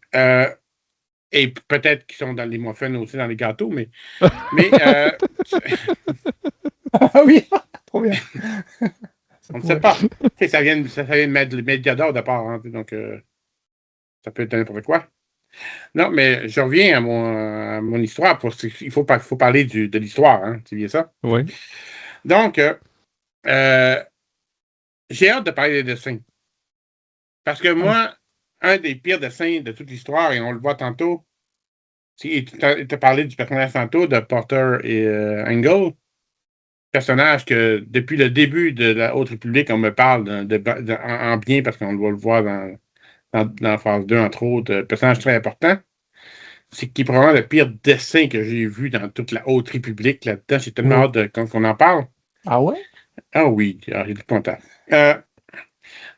et peut-être qu'ils sont dans les muffins aussi, dans les gâteaux, mais ah oui, trop bien. On ne sait pas. Ça vient de Mediador de part, hein, donc ça peut être n'importe quoi. Non, mais je reviens à mon histoire. Il faut parler de l'histoire, hein, c'est bien ça? Oui. Donc, j'ai hâte de parler des dessins. Parce que moi, un des pires dessins de toute l'histoire, et on le voit tantôt, tu as parlé du personnage tantôt de Porter et Engel. Personnage que depuis le début de la Haute République, on me parle en bien parce qu'on va le voir dans la phase 2, entre autres, personnage très important. C'est qui est probablement le pire dessin que j'ai vu dans toute la Haute République là-dedans. J'ai tellement hâte qu'on en parle. Ah ouais? Ah oui, j'ai du content.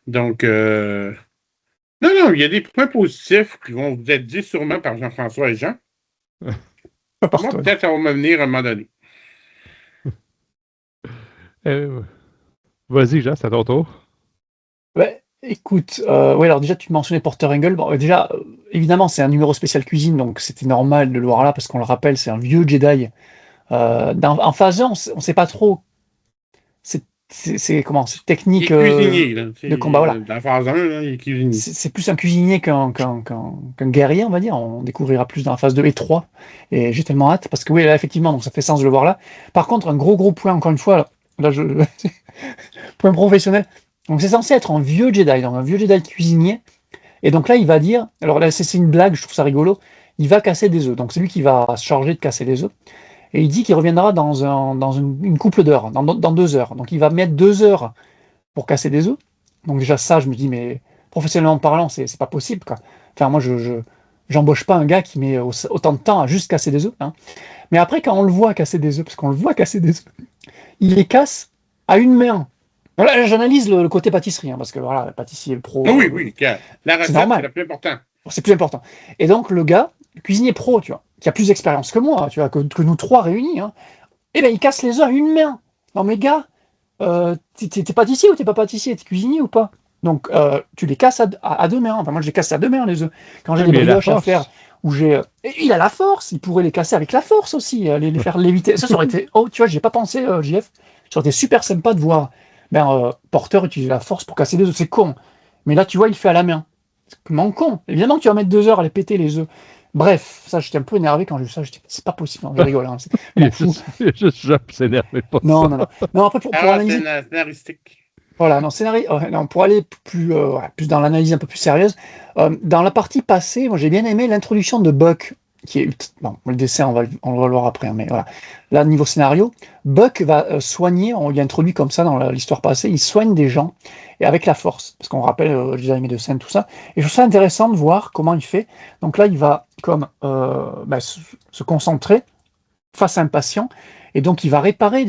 Donc, non, il y a des points positifs qui vont vous être dits sûrement par Jean-François et Jean. Moi, peut-être ça va me venir à un moment donné. Vas-y, Jean, c'est à ton tour. Ouais, écoute, ouais, alors déjà, tu mentionnais Porter Engel. Bon, déjà, évidemment, c'est un numéro spécial cuisine, donc c'était normal de le voir là, parce qu'on le rappelle, c'est un vieux Jedi. En phase 1, on sait pas trop. C'est comment? C'est technique Il est cuisinier, là. de combat, voilà. Dans la phase 1, là, il est cuisinier. C'est plus un cuisinier qu'un guerrier, on va dire. On découvrira plus dans la phase 2 et 3. Et j'ai tellement hâte, parce que oui, là, effectivement, donc ça fait sens de le voir là. Par contre, un gros point, encore une fois, là point professionnel. Donc c'est censé être un vieux Jedi, donc un vieux Jedi cuisinier. Et donc là, il va dire, alors là, c'est une blague, je trouve ça rigolo, il va casser des œufs. Donc c'est lui qui va se charger de casser les œufs. Et il dit qu'il reviendra dans une couple d'heures, dans 2 heures. Donc il va mettre 2 heures pour casser des œufs. Donc déjà ça, je me dis, mais professionnellement parlant, c'est pas possible, quoi. Enfin, moi, j'embauche pas un gars qui met autant de temps à juste casser des œufs, hein. Mais après, quand on le voit casser des œufs, parce qu'on le voit casser des œufs, il les casse à une main. Voilà, j'analyse le côté pâtisserie, hein, parce que voilà, le pâtissier pro. Oui, la recette, c'est le plus important. C'est plus important. Et donc, le gars, le cuisinier pro, tu vois, qui a plus d'expérience que moi, tu vois, que nous trois réunis, hein, eh ben, il casse les œufs à une main. Non, mais gars, t'es pâtissier ou t'es pas pâtissier? T'es cuisinier ou pas? Donc, tu les casses à 2 mains. Enfin, moi, je les casse à 2 mains, les œufs. Quand j'ai des brioches à faire, où j'ai. Il a la force, il pourrait les casser avec la force aussi, les faire léviter. Ça aurait été. Oh, tu vois, j'y ai pas pensé, JF. Ça aurait été super sympa de voir Porter utiliser la force pour casser des œufs. C'est con. Mais là, tu vois, il fait à la main. C'est comment con. Évidemment que tu vas mettre 2 heures à les péter, les œufs. Bref, ça, j'étais un peu énervé quand j'ai vu ça. J'étais, c'est pas possible. Non, je rigole. Hein, juste s'énerver pas. Non. Non, après, pour analyser. C'est scénaristique. Voilà, non, non, pour aller plus dans l'analyse un peu plus sérieuse, dans la partie passée, moi j'ai bien aimé l'introduction de Buck, qui est. Bon, le dessin, on va le voir après, hein, mais voilà. Là, niveau scénario, Buck va soigner, on lui a introduit comme ça dans l'histoire passée, il soigne des gens, et avec la force, parce qu'on rappelle les médecins, tout ça. Et je trouve ça intéressant de voir comment il fait. Donc là, il va comme se concentrer face à un patient, et donc il va réparer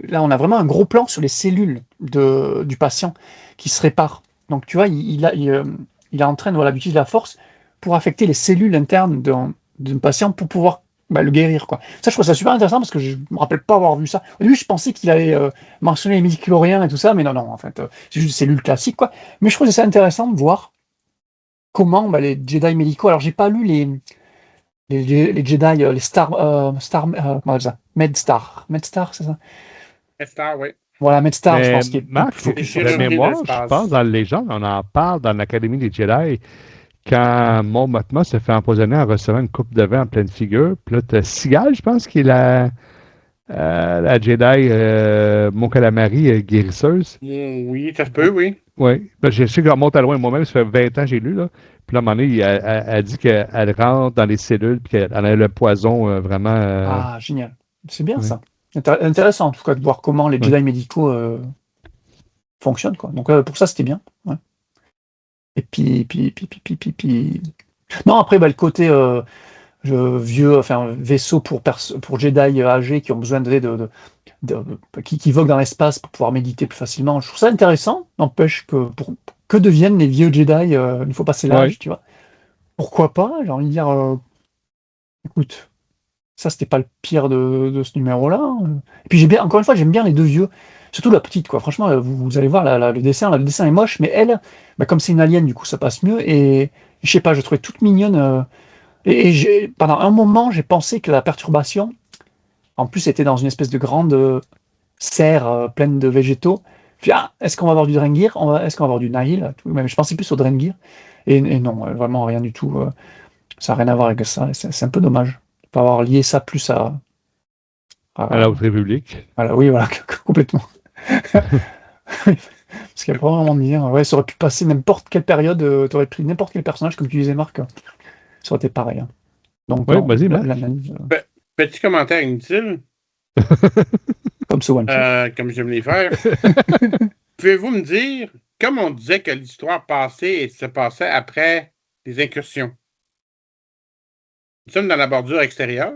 là on a vraiment un gros plan sur les cellules du patient qui se réparent. Donc tu vois, il est en train d'utiliser la force pour affecter les cellules internes d'un patient pour pouvoir le guérir, quoi. Ça, je trouve ça super intéressant parce que je me rappelle pas avoir vu ça. Au début, je pensais qu'il allait mentionner les midi-chloriens et tout ça, mais non, en fait, c'est juste des cellules classiques, quoi. Mais je trouve ça intéressant de voir comment les Jedi médicaux. Alors, j'ai pas lu les Jedi, les Star, comment on appelle ça? Medstar, c'est ça? Medstar, oui. Voilà, Medstar, je pense qu'il est Marc, de mémoire, je pense, dans les légendes, on en parle dans l'Académie des Jedi, quand Mon Mothma se fait empoisonner en recevant une coupe de vin en pleine figure. Puis là, tu as Sigal, je pense, qui est la Jedi Mon Calamari guérisseuse. Oui, ça se peut, oui. Oui. Je sais que j'en monte à loin moi-même, ça fait 20 ans que j'ai lu, là. Puis là, à un moment donné, elle dit qu'elle rentre dans les cellules puis qu'elle a le poison vraiment. Ah, génial. C'est bien ça. Intéressant, en tout cas, de voir comment les Jedi médicaux fonctionnent, quoi. Donc, pour ça, c'était bien. Ouais. Et puis. Non, après, le côté vieux, enfin, vaisseau pour Jedi âgés qui ont besoin qui voguent dans l'espace pour pouvoir méditer plus facilement. Je trouve ça intéressant. N'empêche que deviennent les vieux Jedi une fois passé l'âge, tu vois. Pourquoi pas? J'ai envie de dire, écoute, ça c'était pas le pire de ce numéro-là. Et puis encore une fois, j'aime bien les deux vieux, surtout la petite, quoi. Franchement, vous allez voir le dessin est moche, mais elle, comme c'est une alien, du coup ça passe mieux. Et je sais pas, je trouvais toute mignonne. Et pendant un moment, j'ai pensé que la perturbation, en plus, était dans une espèce de grande serre pleine de végétaux. Puis, est-ce qu'on va avoir du Drengir? Est-ce qu'on va avoir du Nihil? Même, je pensais plus au Drengir. Et non, vraiment rien du tout. Ça n'a rien à voir avec ça. C'est un peu dommage de ne pas avoir lié ça plus à la Haute République. Oui, voilà, complètement. Parce qu'il n'y a pas vraiment de lien. Ouais, ça aurait pu passer n'importe quelle période, tu aurais pris n'importe quel personnage, comme tu disais, Marc, ça aurait été pareil. Hein. Donc, Oui, non, vas-y, Marc. l'analyse, Petit commentaire inutile, comme ce one-shot. comme j'aime les faire. Pouvez-vous me dire, comme on disait que l'histoire passait et se passait après les incursions, nous sommes dans la bordure extérieure.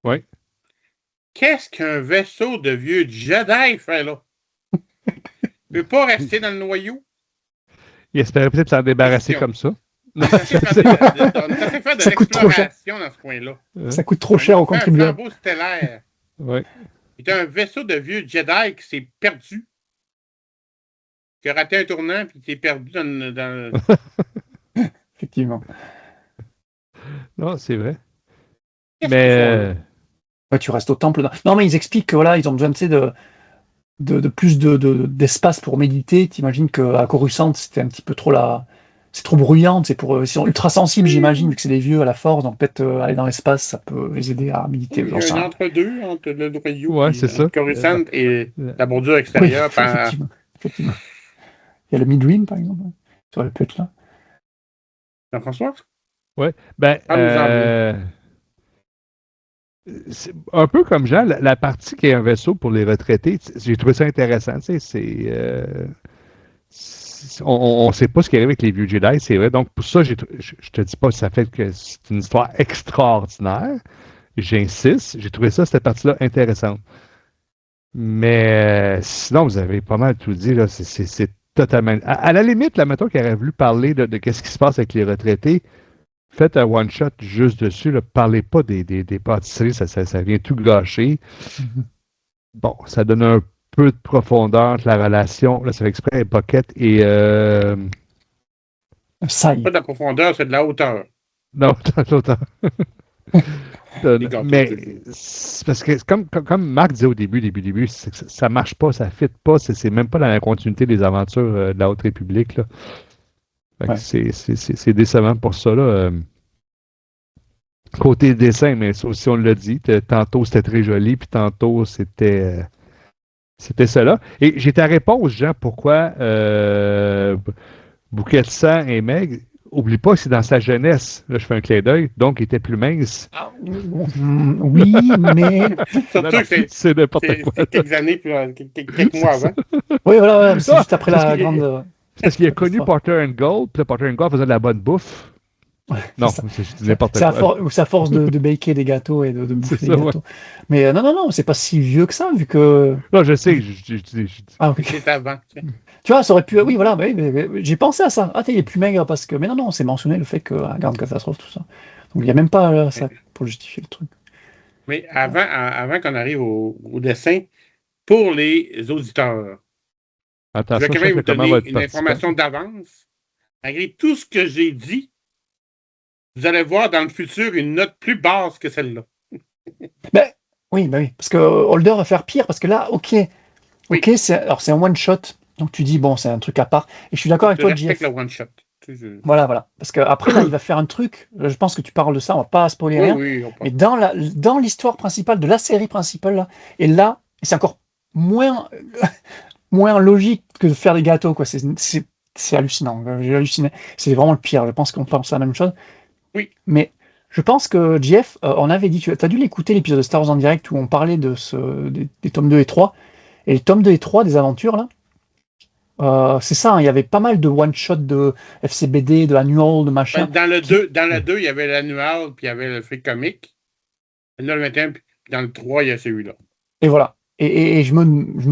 Oui. Qu'est-ce qu'un vaisseau de vieux Jedi fait là? Il ne peut pas rester dans le noyau? Il espérait peut-être s'en débarrasser comme ça. On est assez fait de l'exploration dans ce coin-là. Ça coûte trop cher aux contribuables. Un flambeau stellaire. Oui. C'est un vaisseau de vieux Jedi qui s'est perdu. Qui a raté un tournant puis qui s'est perdu dans... Effectivement. Non, c'est vrai. Qu'est-ce Mais... Ouais, tu restes au temple. Non, mais ils expliquent que voilà, ils ont besoin de plus d'espace pour méditer. T'imagines qu'à Coruscant, c'était un petit peu trop c'est trop bruyant. Ils sont ultra sensibles, j'imagine, vu que c'est des vieux à la force. Donc peut-être aller dans l'espace, ça peut les aider à méditer. Il y a un entre-deux entre le noyau ouais, c'est ça. Coruscant et la bordure extérieure. Oui, effectivement. Il y a le Midrim, par exemple. Ça aurait pu être là. Jean-François? Oui. Ben, c'est un peu comme Jean, la partie qui est un vaisseau pour les retraités, j'ai trouvé ça intéressant. Tu sais, on ne sait pas ce qui arrive avec les vieux Jedi, c'est vrai. Donc, pour ça, je te dis pas que ça fait que c'est une histoire extraordinaire. J'insiste, j'ai trouvé ça, cette partie-là, intéressante. Mais sinon, vous avez pas mal tout dit, là. C'est totalement. À la limite, là, mettons qu'il aurait voulu parler de qu'est-ce qui se passe avec les retraités. Faites un one-shot juste dessus. Ne parlez pas des pâtisseries, ça vient tout gâcher. Mhm. Bon, ça donne un peu de profondeur entre la relation, là, c'est fait exprès, Pocket et... Ça y est. Pas de la profondeur, c'est de la hauteur. Non, l'auteur. Mais gâteaux, c'est parce que comme Marc disait au début, ça marche pas, ça fit pas, c'est même pas dans la continuité des aventures de la Haute République. Là. Ouais. C'est décevant pour ça. Là. Côté dessin, mais ça aussi on l'a dit, tantôt c'était très joli, puis tantôt c'était cela. Et j'ai ta réponse, Jean, pourquoi Bouquet de sang et Meg, oublie pas que c'est dans sa jeunesse. Là, je fais un clin d'œil, donc il était plus mince. Oui, mais... Surtout que c'est n'importe quoi. C'est quelques années, quelques mois avant. Oui, voilà, c'est juste après la grande... Parce qu'il a connu Porter & Gold, puis Porter & Gold faisait de la bonne bouffe. Non, c'est n'importe quoi. C'est à force de baker des gâteaux et de bouffer des gâteaux. Ouais. Mais non, c'est pas si vieux que ça, vu que... Non, je sais. Ah, ok. C'est avant. Tu vois, ça aurait pu... Oui, voilà, mais j'ai pensé à ça. Ah, il est plus maigre parce que... Mais non, c'est mentionné le fait que la grande catastrophe, tout ça. Donc il n'y a même pas ça pour justifier le truc. Mais avant qu'on arrive au dessin, pour les auditeurs, Attention, je vais quand même vous donner une information d'avance. Malgré tout ce que j'ai dit, vous allez voir dans le futur une note plus basse que celle-là. Oui, parce que Holder va faire pire, parce que là, ok, c'est un one-shot, donc tu dis, bon, c'est un truc à part, et je suis d'accord avec toi, JF. le one-shot. Voilà, parce qu'après, là, il va faire un truc, je pense que tu parles de ça, on va pas spoiler rien, mais dans l'histoire principale, de la série principale, là, et là, c'est encore moins logique que de faire des gâteaux, quoi, c'est hallucinant, j'ai halluciné, c'est vraiment le pire, je pense qu'on pense à la même chose. Oui. Mais je pense que Jeff, on avait dit, tu as dû l'écouter l'épisode de Star Wars en direct où on parlait des tomes 2 et 3. Et les tomes 2 et 3 des aventures, là, c'est ça, hein, il y avait pas mal de one-shot de FCBD, de annual, de machin. Dans le 2, il y avait l'annual, puis il y avait le free comic. Dans le 21, puis dans le 3, il y a celui-là. Et voilà. Et je me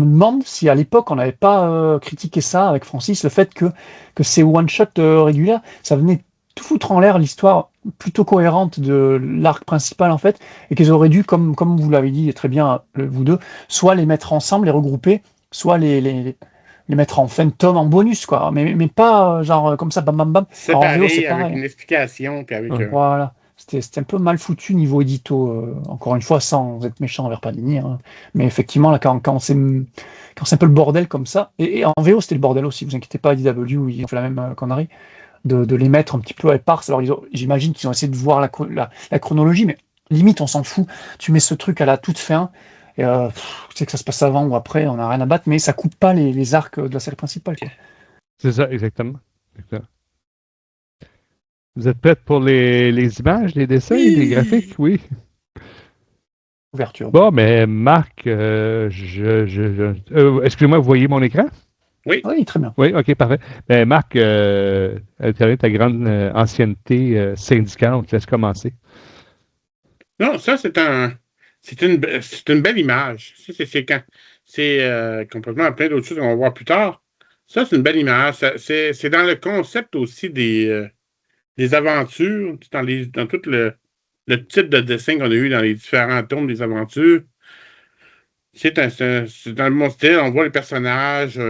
demande si à l'époque on n'avait pas critiqué ça avec Francis, le fait que ces one-shots réguliers, ça venait tout foutre en l'air l'histoire plutôt cohérente de l'arc principal en fait, et qu'ils auraient dû, comme vous l'avez dit très bien vous deux, soit les mettre ensemble, les regrouper, soit les mettre en fin de tome en bonus, quoi, mais pas genre comme ça, bam bam bam. Séparé, avec une explication, puis avec... Voilà. C'était un peu mal foutu niveau édito, encore une fois, sans être méchant envers Panini. Hein. Mais effectivement, là, quand c'est un peu le bordel comme ça, et en VO, c'était le bordel aussi, vous inquiétez pas, DW, ils ont fait la même connerie. de les mettre un petit peu éparses. Alors, j'imagine qu'ils ont essayé de voir la chronologie, mais limite, on s'en fout. Tu mets ce truc à la toute fin, et tu sais que ça se passe avant ou après, on n'a rien à battre, mais ça coupe pas les arcs de la série principale, quoi. C'est ça, exactement. Exactement. Vous êtes prête pour les images, les dessins, les graphiques? Oui. Ouverture. Bon, mais Marc, excusez-moi, vous voyez mon écran? Oui. Oui, très bien. Oui, OK, parfait. Ben, Marc, étant ta grande ancienneté syndicale, on te laisse commencer. Non, ça, c'est une belle image. Ça, c'est complètement plein d'autres choses qu'on va voir plus tard. Ça, c'est une belle image. C'est dans le concept aussi des aventures, dans tout le type de dessin qu'on a eu dans les différents tomes des aventures. C'est dans le bon style, on voit les personnages,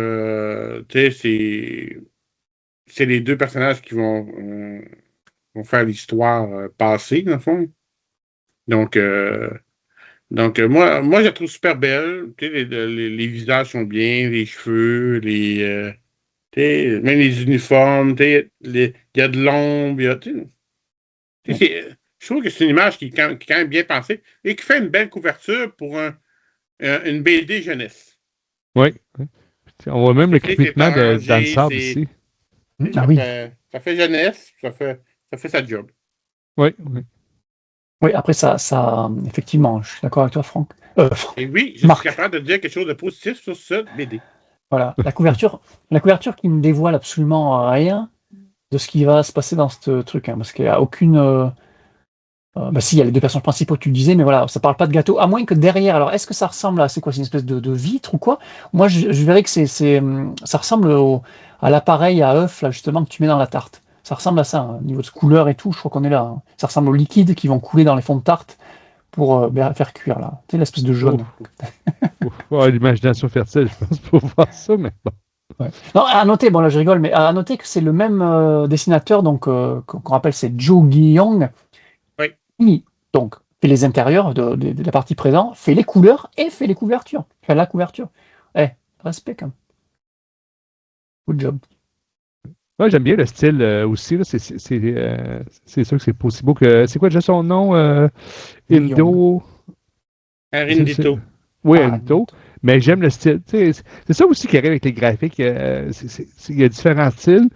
tu sais, c'est les deux personnages qui vont faire l'histoire passée, dans le fond. Donc, moi, je la trouve super belle. Tu sais, les visages sont bien, les cheveux, tu sais, même les uniformes, tu sais, il y a de l'ombre, tu sais, je trouve que c'est une image qui est quand même bien pensée et qui fait une belle couverture pour une BD jeunesse. Oui. Oui. On voit même le Tu sais, c'est crépitement dans le arrangé, sable ici. Ah oui. Ça fait jeunesse, ça fait sa job. Oui, oui. Oui, après, effectivement, je suis d'accord avec toi, Franck. Et oui, je suis Marc. capable de dire quelque chose de positif sur ce BD. Voilà, la couverture qui ne dévoile absolument rien de ce qui va se passer dans ce truc, hein, parce qu'il n'y a aucune. Bah si, il y a les deux personnages principaux, tu le disais, mais voilà, ça parle pas de gâteau, à moins que derrière. Alors, est-ce que ça ressemble à, c'est quoi, c'est une espèce de vitre ou quoi? Moi, je verrais que ça ressemble à l'appareil à œuf là justement que tu mets dans la tarte. Ça ressemble à ça, hein, au niveau de couleur et tout. Je crois qu'on est là, hein. Ça ressemble aux liquides qui vont couler dans les fonds de tarte pour faire cuire là. Tu sais, l'espèce de jaune. Oh, l'imagination fertile, je pense, pour voir ça, mais bon. Ouais. Non, à noter, bon là je rigole, mais à noter que c'est le même dessinateur, donc qu'on rappelle c'est Joe Guillong, Oui. qui donc fait les intérieurs de la partie présent, fait les couleurs et fait les couvertures, fait la couverture. Respect quand même. Good job. Moi, j'aime bien le style aussi. Là, c'est sûr que c'est pas aussi beau que. C'est quoi déjà son nom? Indo. Arindito. Oui, Ah, Indo. Mais j'aime le style. C'est ça aussi qui arrive avec les graphiques. Il y a différents styles.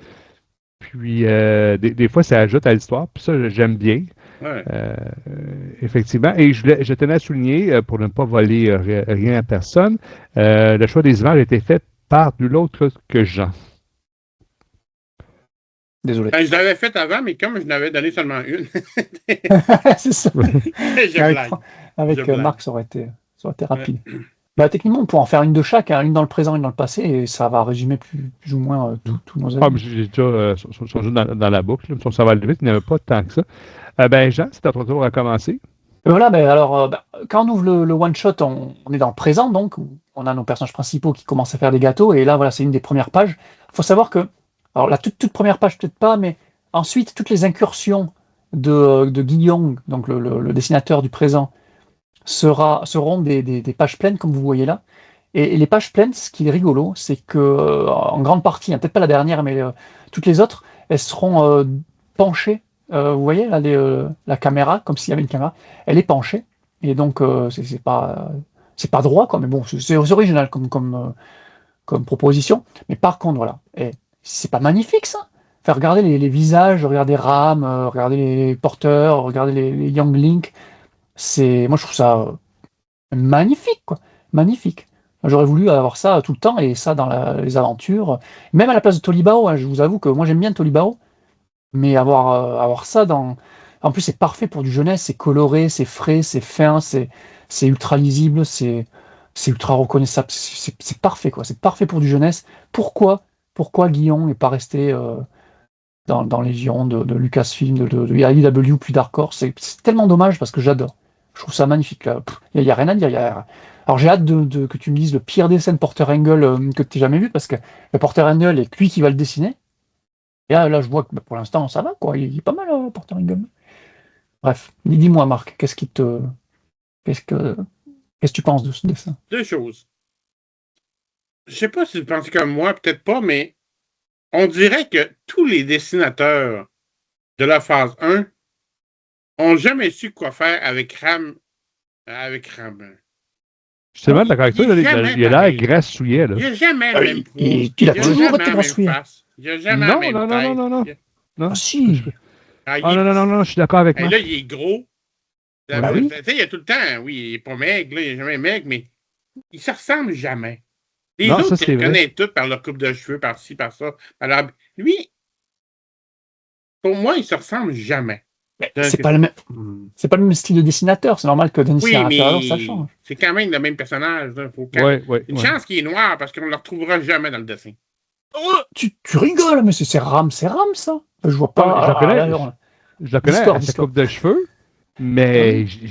Puis, des fois, ça ajoute à l'histoire. Puis ça, j'aime bien. Ouais. Effectivement. Et je tenais à souligner, pour ne pas voler rien à personne, le choix des images a été fait par nul autre que Jean. Désolé. Ben, je l'avais fait avant, mais comme je n'avais donné seulement une. C'est ça. Je blague. Avec Marc, ça aurait été rapide. Ouais. Bah, techniquement, on peut en faire une de chaque, hein, une dans le présent, une dans le passé, et ça va résumer plus ou moins tous nos avis. Ah, mais j'ai déjà son jeu dans la boucle. Là, ça va aller vite, il n'y avait pas tant que ça. Ben, Jean, c'est à ton tour à commencer. Voilà, alors, quand on ouvre le one-shot, on est dans le présent, donc, où on a nos personnages principaux qui commencent à faire des gâteaux, et là, voilà, c'est une des premières pages. Il faut savoir que, alors la toute première page, peut-être pas, mais ensuite, toutes les incursions de Guillaume, donc le dessinateur du présent, seront des pages pleines, comme vous voyez là. Et les pages pleines, ce qui est rigolo, c'est que, en grande partie, hein, peut-être pas la dernière, mais toutes les autres, elles seront penchées. Vous voyez là, la caméra, comme s'il y avait une caméra, elle est penchée. Et donc, c'est pas droit, quoi, mais bon, c'est original comme proposition. Mais par contre, voilà, c'est pas magnifique ça. Faire regarder les visages, regarder Ram, regarder les porteurs, regarder les Young Link. Moi, je trouve ça magnifique, quoi. Magnifique. J'aurais voulu avoir ça tout le temps et ça dans les aventures. Même à la place de Tolibao, hein, je vous avoue que moi j'aime bien Tolibao, mais avoir ça dans. En plus, c'est parfait pour du jeunesse, c'est coloré, c'est frais, c'est fin, c'est ultra lisible, c'est ultra reconnaissable, c'est parfait, quoi. C'est parfait pour du jeunesse. Pourquoi Guillaume n'est pas resté dans les girons de Lucasfilm, de IDW puis Dark Horse? C'est tellement dommage parce que j'adore. Je trouve ça magnifique. Il n'y a rien à dire. Alors j'ai hâte que tu me dises le pire dessin de Porter Engel que tu n'aies jamais vu, parce que le Porter Engel est lui qui va le dessiner. Et là je vois que pour l'instant ça va, quoi. Il est pas mal, Porter Engel. Bref, dis-moi Marc, qu'est-ce que tu penses de ce dessin? Deux choses. Je sais pas si vous pensez comme moi, peut-être pas, mais on dirait que tous les dessinateurs de la phase 1 ont jamais su quoi faire avec Ram. Avec Ram. Je suis tellement d'accord avec toi, Il est là, jamais il a l'air pareil. grassouillet, là. Il n'a jamais le même poids. Il a Il n'a toujours jamais été la même grassouillet. face. Il n'a jamais la Non, même non, non, non, tête. non, non. Ah Non. si. Ah, il Ah est non, non, non, non, je suis d'accord avec Là, Marc. il est gros. Ouais. Bah oui. Tu sais, il y a tout le temps, oui, il n'est pas maigre, là, il n'est jamais maigre, mais il ne se ressemble jamais. Les Non, ça, autres, c'est tu les vrai. connais tous par leur coupe de cheveux, par ci, par ça. Alors, lui, pour moi, il ne se ressemble jamais. Mais Donc, c'est pas le même style de dessinateur. C'est normal que d'un oui, dessinateur à l'autre, ça mais change. c'est quand même le même personnage. Là. Une Ouais. chance qu'il est noir parce qu'on ne le retrouvera jamais dans le dessin. Oh, tu rigoles, mais c'est Ram, ça. Je vois Non, mais pas. je la connais, Alors, je la connais Discord, à sa Discord. coupe de cheveux, Ah mais oui.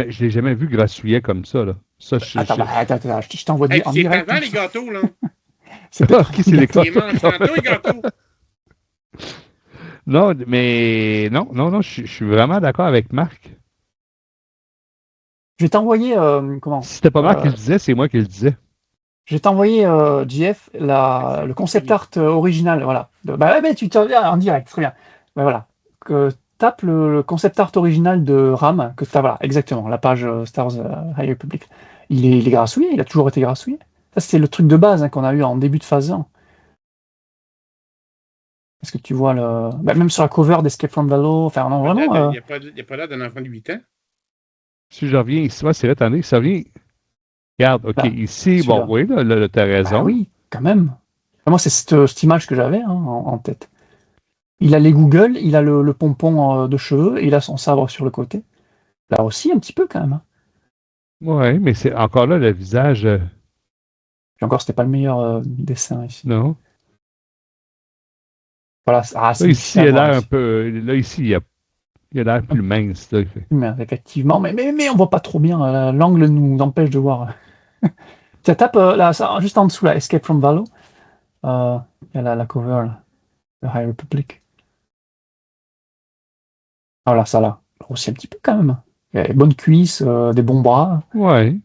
je l'ai jamais vu grassouillet comme ça, là. Ça, Attends, je t'envoie Et puis en c'est direct. avant les gâteaux, là. C'est peut-être Ok, c'est les gâteau. Il mange tantôt les gâteaux. Non, mais non, je suis vraiment d'accord avec Marc. Je vais t'envoyer, comment Si c'était pas Marc qui euh, le disait, c'est moi qui le disais. Je vais t'envoyer, JF, le concept art original, voilà. Bah, ouais, tu t'en viens en direct, très bien. Bah, voilà. Tape le concept art original de Ram, que t'as, voilà, exactement, la page Star Wars High Republic. Il est grassouillé, il a toujours été grassouillé. Ça, c'était le truc de base qu'on a eu en début de phase 1. Est-ce que tu vois même sur la cover d'Escape from Valo, enfin, non, vraiment. Il n'y a pas l'air d'un enfant de 8 ans. Si je reviens ici, moi, c'est là, attendez, ça revient. Regarde, OK, Là, ici, bon, celui-là. oui, là, t'as Bah raison. oui, quand même. Moi, c'est cette image que j'avais en tête. Il a les Google, il a le pompon de cheveux, et il a son sabre sur le côté. Là aussi, un petit peu quand même. Hein. Ouais, mais c'est encore là, le visage, Puis encore, c'était pas le meilleur dessin ici. non. Voilà, Là, c'est ici, difficile il à a voir l'air un ici. peu. Là, ici, il a l'air plus mince. Là. Mais, effectivement, mais on voit pas trop bien. L'angle nous empêche de voir. Tu tapes là, juste en dessous, là, Escape from Valo. Il y a la cover, là, de High Republic. Voilà, ça là. Aussi un petit peu quand même. Il y a des bonnes cuisses, des bons bras. Ouais.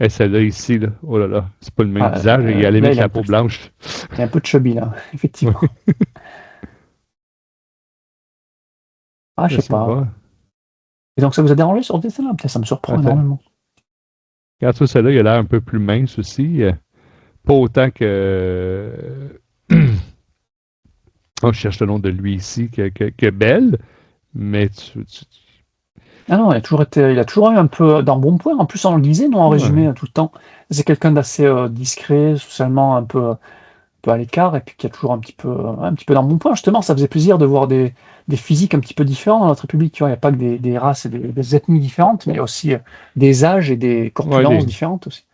Et celle-là, ici, là, oh là là, c'est pas le même visage. Il a Là, limite il est la peau blanche. il est un peu chubby, là, effectivement. Ouais. Ah, je sais Laisse-moi pas. voir. Et donc, ça vous a dérangé sur le dessin, là? Putain, ça me surprend Attends. énormément. Regarde ça, celle-là, il a l'air un peu plus mince aussi. Pas autant que. Oh, je cherche le nom de lui ici, que Belle. Mais Ah non, il a toujours eu un peu d'un bon point. En plus, on le disait, nous, en ouais. résumé, tout le temps. C'est quelqu'un d'assez discret, socialement un peu à l'écart, et puis qui a toujours un petit peu d'un bon point. Justement, ça faisait plaisir de voir des physiques un petit peu différents dans notre République. Tu vois, il n'y a pas que des races et des ethnies différentes, mais il y a aussi des âges et des corpulences différentes aussi.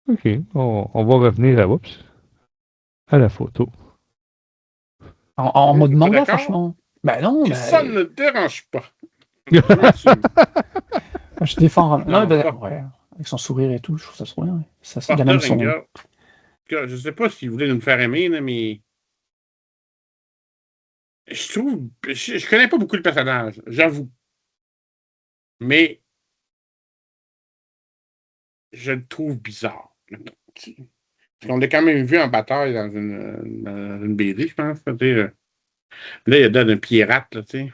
OK. On va revenir à la photo. En mode T'es pas manga, d'accord? franchement. Ben non, Ça ne me dérange pas. je défends. Non, Ouais, avec son sourire et tout, je trouve ça trop bien. Il y a Porter même son. Ranger. Je sais pas s'il voulait nous faire aimer, là, mais je trouve. Je connais pas beaucoup le personnage, j'avoue. Mais je le trouve bizarre. Parce qu'on l'a quand même vu en bataille dans une BD, je pense. Là, il y a d'un pirate, là, tu sais.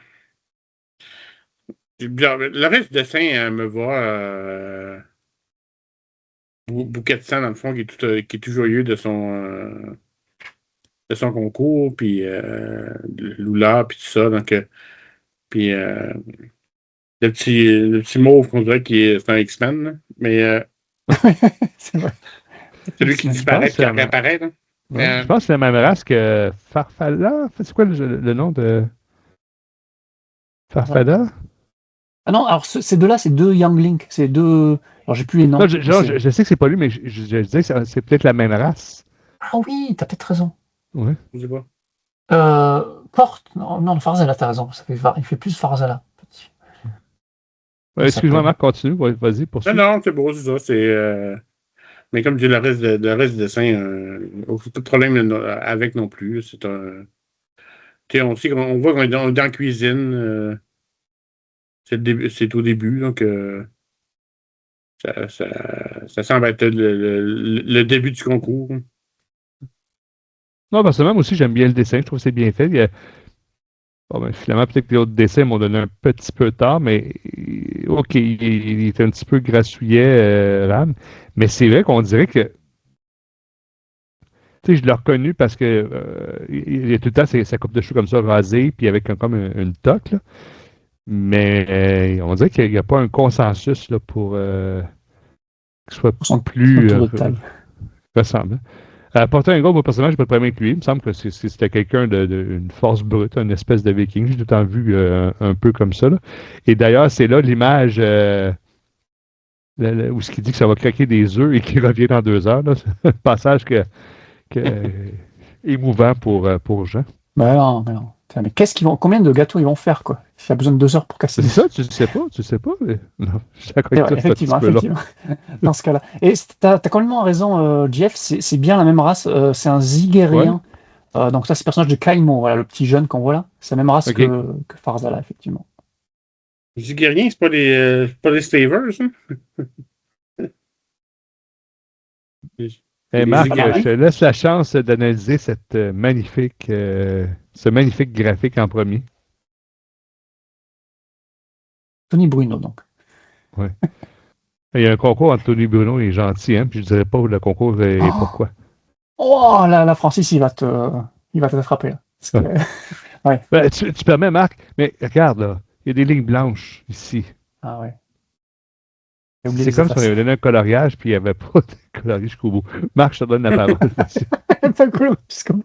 Le reste du dessin me va. Bouquet de sang, dans le fond, qui est tout joyeux de son concours, puis Lula, puis tout ça. Donc, puis le petit mauve qu'on dirait c'est un X-Men, là. Mais C'est vrai. celui qui Je disparaît pense puis qui que réapparaît, là. je pense que c'est la même race que Farfalla. C'est quoi le nom de Farfalla? Ah non, alors ces deux-là, c'est deux Young Link. C'est deux. Alors, j'ai plus les noms. Non, je sais que c'est pas lui, mais je disais que c'est peut-être la même race. Ah oui, t'as peut-être raison. Ouais. Je sais pas. Porte. Non, Farzala, t'as raison. Il fait plus Farzala. Excuse-moi, Marc, continue. Vas-y, Non, poursuis. non, c'est beau, c'est ça. Mais comme je dis, le reste du dessin, aucun problème avec non plus. C'est un. Tu sais, on voit qu'on est dans la cuisine. C'est au début, donc Ça semble être le début du concours. Non, personnellement, moi aussi, j'aime bien le dessin. Je trouve que c'est bien fait. Bon, ben, finalement, peut-être que les autres dessins m'ont donné un petit peu tard, mais OK, il est un petit peu grassouillet, Ram. Mais c'est vrai qu'on dirait que, tu sais, je l'ai reconnu parce que il a tout le temps sa coupe de cheveux comme ça rasée, puis avec comme une toque, là. Mais on dirait qu'il n'y a pas un consensus là, pour qu'il soit Pour son plus tour de taille. ressemblant. Porter un gars, moi, personnellement, je n'ai pas de problème avec lui. Il me semble que c'était quelqu'un d'une force brute, une espèce de viking. J'ai tout le temps vu un peu comme ça, là. Et d'ailleurs, c'est là l'image où ce qui dit que ça va craquer des œufs et qu'il revient dans 2 heures. Là. C'est un passage émouvant pour Jean. Mais non, mais non. Tiens, mais combien de gâteaux ils vont faire, quoi? S'il y a besoin de 2 heures pour casser C'est des ça, tu ne sais pas. Mais... Non, je suis d'accord C'est avec vrai, toi, c'est un petit peu long. dans ce cas-là. Et t'as complètement raison, Jeff, c'est bien la même race, c'est un Zigérien. Donc ça, c'est le personnage de Kaimo, voilà, le petit jeune qu'on voit là. C'est la même race Okay. que Farzala, effectivement. Zigérien, c'est pas les Slavers, hein? Hey, Les Marc, Zigérins. je te laisse la chance d'analyser ce magnifique graphique en premier. Tony Bruno, donc. Ouais. Il y a un concours entre Tony Bruno et Gentil, hein, puis je dirais pas le concours et Oh, pourquoi. oh là, Francis, il va te frapper, là. Parce que- ouais. Ben, tu permets, Marc, mais regarde, là, il y a des lignes blanches ici. Ah ouais. J'ai oublié C'est les comme si on effacer. avait donné un coloriage, puis il n'y avait pas de coloriage jusqu'au bout. Marc, je te donne la parole. Pas cool, comme...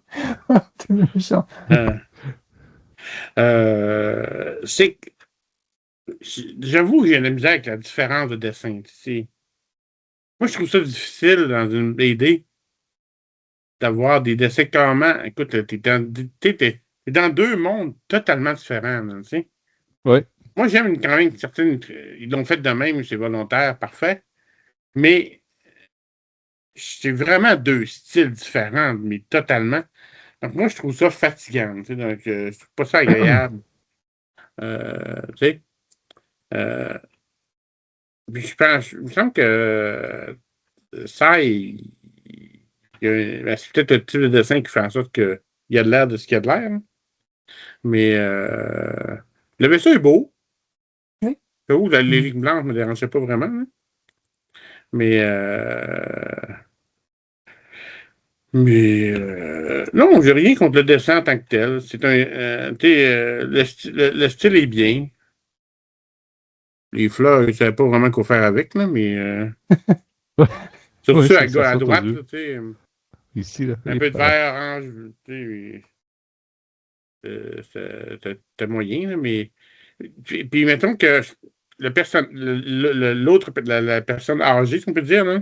T'es méchant. C'est que j'avoue que j'ai de la misère avec la différence de dessin. Moi, je trouve ça difficile dans une BD d'avoir des dessins carrément. Écoute, t'es dans 2 mondes totalement différents. Là, tu sais. Oui. Moi, j'aime quand même certaines. Ils l'ont fait de même, c'est volontaire, parfait. Mais c'est vraiment 2 styles différents, mais totalement. Donc, moi, je trouve ça fatigant. Tu sais, donc, je trouve pas ça agréable. Tu sais. Puis je pense, il me semble que ça, c'est peut-être le type de dessin qui fait en sorte qu'il y a de l'air de ce qu'il y a de l'air. Hein. Mais le vaisseau est beau. Oui. C'est beau, les lignes blanches ne me dérangeaient pas vraiment. Hein. Mais non, j'ai rien contre le dessin en tant que tel. C'est le style est bien. Les fleurs, je ne savais pas vraiment quoi faire avec, là, mais surtout Oui, à ça saute aux droite, yeux. là, tu sais. Ici, là. Un peu de vert, orange, tu sais, c'était moyen, là, mais. Puis mettons que l'autre, la personne âgée, si on peut dire, là,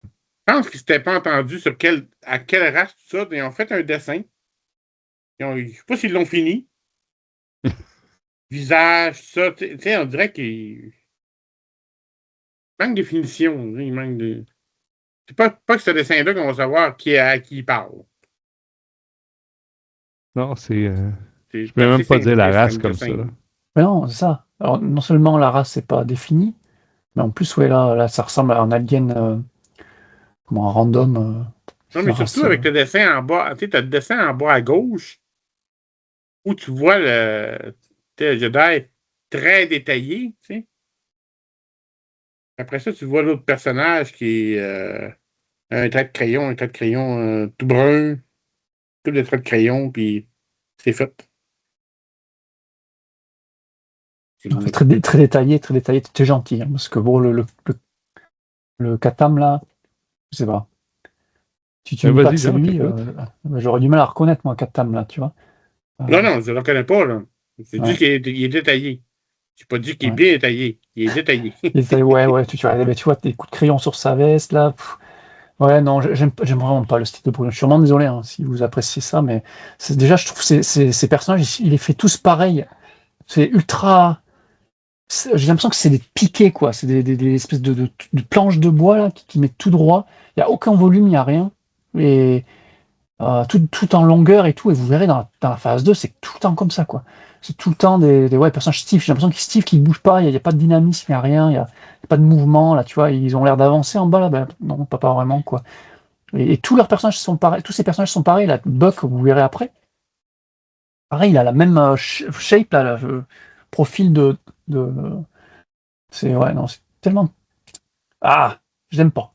je pense qu'ils ne s'étaient pas entendus sur à quelle race, tout ça. Ils ont fait un dessin. Je ne sais pas s'ils l'ont fini. Visage, tout ça. Tu sais, on dirait qu'il manque de finition. Il manque de. C'est pas que ce dessin-là qu'on va savoir à qui il parle. Non, c'est. C'est Je peux même assez pas dire la simpliste race comme comme dessin. ça. Là. Mais non, c'est ça. Alors, non seulement la race n'est pas définie, mais en plus, ouais, là, ça ressemble à un alien, comment, un random. Non, C'est mais une surtout race. avec le dessin en bas. Tu sais, t'as le dessin en bas à gauche où tu vois le Jedi très détaillé, tu sais. Après ça, tu vois l'autre personnage qui est un trait de crayon tout brun, tout de traits de crayon, puis c'est fait. En fait, très détaillé, t'es gentil. Hein, parce que bon, le Katam, là, je sais pas. Tu me dis pas que c'est lui, j'aurais du mal à reconnaître, moi, Katam, là, tu vois. Non, je ne le reconnais pas, là. J'ai dit Ouais. qu'il est détaillé. J'ai pas dit qu'il est Ouais. bien détaillé. Il est détaillé. Ouais, tu vois des coups de crayon sur sa veste, là. Ouais, non, j'aime vraiment pas le style de Bruno. Je suis vraiment désolé hein, si vous appréciez ça, mais déjà, je trouve ces personnages, il les fait tous pareils. C'est ultra. J'ai l'impression que c'est des piquets, quoi. C'est des espèces de planches de bois là, qui mettent tout droit. Il n'y a aucun volume, il n'y a rien. Et tout en longueur et tout. Et vous verrez dans la phase 2, c'est tout le temps comme ça, quoi. c'est tout le temps des personnages Steve. J'ai l'impression que Steve qui bouge pas, il y a pas de dynamisme, il y a rien, il y a pas de mouvement là, tu vois, ils ont l'air d'avancer en bas là, ben non, pas vraiment quoi. Et tous leurs personnages sont pareils, tous ces personnages sont pareils là. Buck, vous verrez après. Pareil, il a la même shape là, le profil de c'est ouais non, c'est tellement ah, j'aime pas.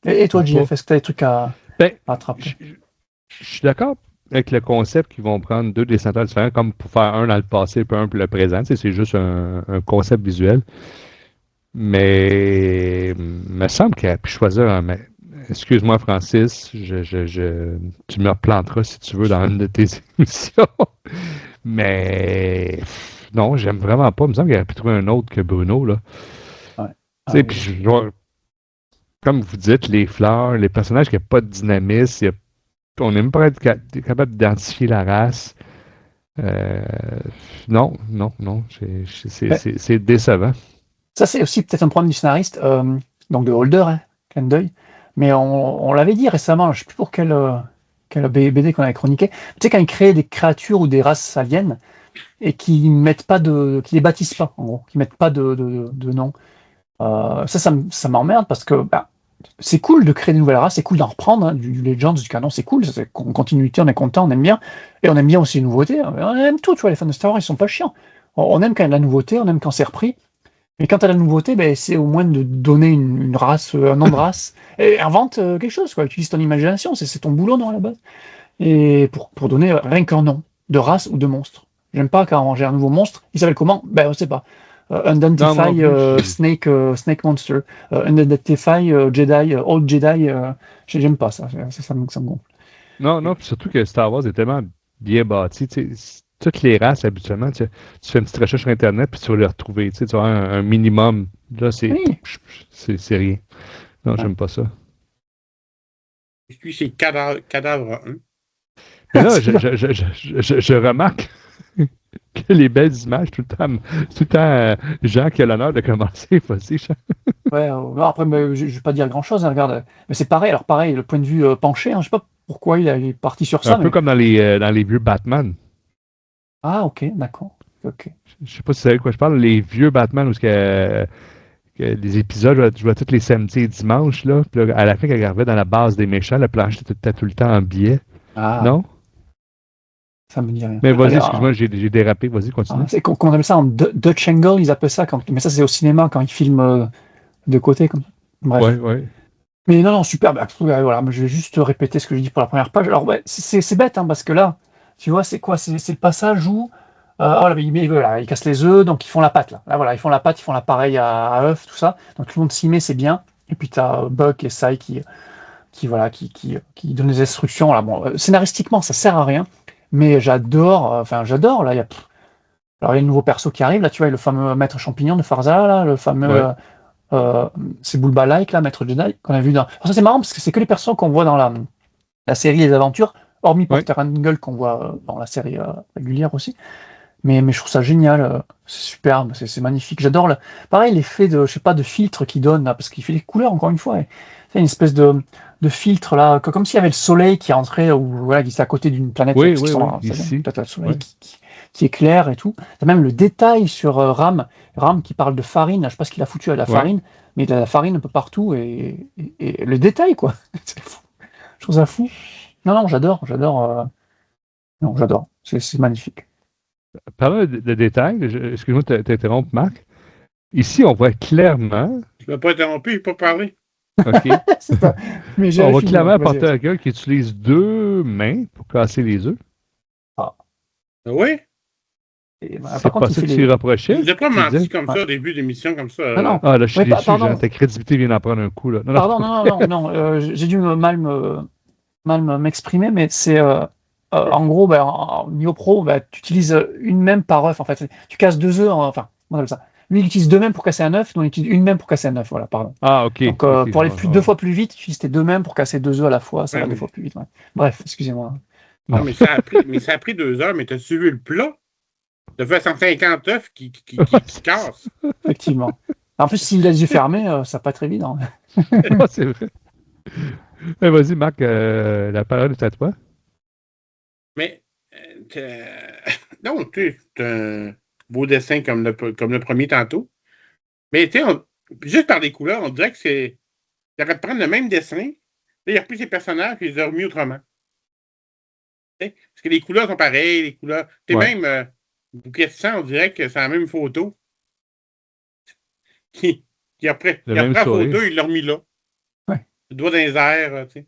Et toi, JF, est-ce que tu as des trucs à Ben, attraper? je suis d'accord avec le concept qu'ils vont prendre deux dessinateurs différents, comme pour faire un dans le passé et un pour le présent. Tu sais, c'est juste un concept visuel. Mais il me semble qu'il a pu choisir un. Excuse-moi, Francis, tu me replanteras si tu veux dans une de tes émissions. Mais non, j'aime vraiment pas. Il me semble qu'il aurait pu trouver un autre que Bruno. Là. Ouais. Tu sais, puis comme vous dites, les fleurs, les personnages qui n'ont pas de dynamisme, on n'est même pas capable d'identifier la race. Euh, non. C'est décevant. Ça, c'est aussi peut-être un problème du scénariste, donc de Holder, hein, clin d'œil. Mais on l'avait dit récemment, je ne sais plus pour quel BD qu'on avait chroniqué. Tu sais, quand ils créent des créatures ou des races aliens et qui mettent pas qui les baptisent pas, en gros, qui mettent pas de nom. Ça m'emmerde parce que c'est cool de créer des nouvelles races, c'est cool d'en reprendre, hein, du Legends, du canon, c'est cool, c'est en continuité, on est content, on aime bien. Et on aime bien aussi les nouveautés, hein. On aime tout, tu vois, les fans de Star Wars, ils sont pas chiants. On aime quand il y a de la nouveauté, on aime quand c'est repris. Mais quand tu as la nouveauté, c'est au moins de donner une race, un nom de race, et invente quelque chose, quoi. Utilise ton imagination, c'est ton boulot, non, à la base. Et pour donner rien qu'un nom de race ou de monstre. J'aime pas quand j'ai un nouveau monstre, il s'appelle comment? On sait pas. Identify Snake Monster. Identify Jedi, Old Jedi. J'aime pas ça. Ça me gonfle. Non, puis surtout que Star Wars est tellement bien bâti. Tu sais, toutes les races, habituellement, tu fais une petite recherche sur Internet puis tu vas les retrouver. Tu sais, tu vas avoir un minimum. Là, Oui. c'est rien. Non, Ouais. j'aime pas ça. Et puis, c'est cadavre 1. Mais là, je remarque que les belles images, tout le temps Jean qui a l'honneur de commencer. Vas-y, Jean. Ouais, non, après, je vais pas dire grand-chose, hein, regarde. Mais c'est pareil, alors pareil, le point de vue penché, hein, je sais pas pourquoi il est parti sur ça, Un peu mais... comme dans les vieux Batman. Ah, ok, d'accord. Ok. Je sais pas si vous savez de quoi je parle. Les vieux Batman où les épisodes, je vois tous les samedis et dimanches, là, puis là, à la fin, quand il arrivait dans la base des méchants, le plancher était tout le temps en biais. Ah, Non? ça me dit rien. Mais vas-y, Allez, excuse-moi, j'ai dérapé. Vas-y, continue. c'est qu'on appelle ça en Dutch angle, ils appellent ça, mais ça c'est au cinéma quand ils filment de côté, comme ça. Bref. Ouais. Mais non, super, voilà, je vais juste répéter ce que j'ai dit pour la première page. Alors, c'est bête, hein, parce que là, tu vois, c'est quoi? C'est le passage où là, voilà, ils cassent les œufs, donc ils font la pâte, là. Là, voilà, ils font la pâte, ils font l'appareil à œufs, tout ça. Donc tout le monde s'y met, c'est bien. Et puis tu as Buck et Sai qui donnent les instructions. Là, bon, scénaristiquement, ça sert à rien, mais j'adore, là, alors il y a le nouveau perso qui arrive, là, tu vois, le fameux maître champignon de Farza, là, le fameux... Ouais. c'est Bulba-like, là, Maître Jedi, qu'on a vu dans... Alors ça, c'est marrant, parce que c'est que les persos qu'on voit dans la série Les Aventures, hormis Ouais. Porter Angle qu'on voit dans la série régulière aussi. Mais je trouve ça génial, c'est superbe, c'est magnifique. J'adore, pareil, l'effet de, je sais pas, de filtre qu'il donne, là, parce qu'il fait les couleurs, encore une fois. C'est une espèce de filtre, là, comme s'il y avait le soleil qui rentrait, ou voilà, qui était à côté d'une planète. Oui, parce qu'ils sont ici. peut-être le soleil qui éclaire et tout. T'as même le détail sur Ram qui parle de farine, là, je sais pas ce qu'il a foutu à la farine, mais il a la farine un peu partout, et le détail, quoi. C'est fou. Je trouve ça fou. Non, j'adore. Non, j'adore. C'est magnifique. Parlant de détails, excuse-moi de t'interrompre, Marc. Ici, on voit clairement. Je ne m'ai pas interrompu, je n'ai pas parlé. OK. Mais on voit clairement Porter Angle qui utilise 2 mains pour casser les œufs. Ah oui? C'est pas ça que tu rapprochais? Je n'ai pas menti comme ça au début d'émission, comme ça. Non. Ah, là, je suis déçu, Jean. Ta crédibilité vient d'en prendre un coup, là. Non. J'ai dû mal m'exprimer, mais c'est... en gros, en niveau pro, tu utilises une même par œuf, en fait. Tu casses 2 œufs, enfin, on appelle ça. Lui, il utilise 2 mêmes pour casser un œuf, nous, on utilise une même pour casser un œuf, voilà, pardon. Ah, ok. Donc, pour aller 2 fois plus vite, tu utilises tes 2 mêmes pour casser 2 œufs à la fois, ça va 2 fois plus vite. Ouais. Bref, excusez-moi. Non, mais ça a pris 2 heures, mais tu as suivi le plat? Tu as fait 150 œufs qui cassent. Effectivement. En plus, s'il a les yeux fermés, ça va pas être évident. C'est vrai. Mais vas-y, Marc, la parole est à toi. Mais non, tu sais, c'est un beau dessin comme le premier tantôt. Mais tu sais, juste par les couleurs, on dirait que c'est. Il aurait pu prendre le même dessin, là, il a repris ses personnages et il les a remis autrement. T'sais, parce que les couleurs sont pareilles, les couleurs. Tu sais, Ouais. même Bouquet de sang, on dirait que c'est la même photo. Qui, qui après, Le il a même pris la sourire. photo, il l'a remis là. Ouais. Le doigt dans les airs, tu sais.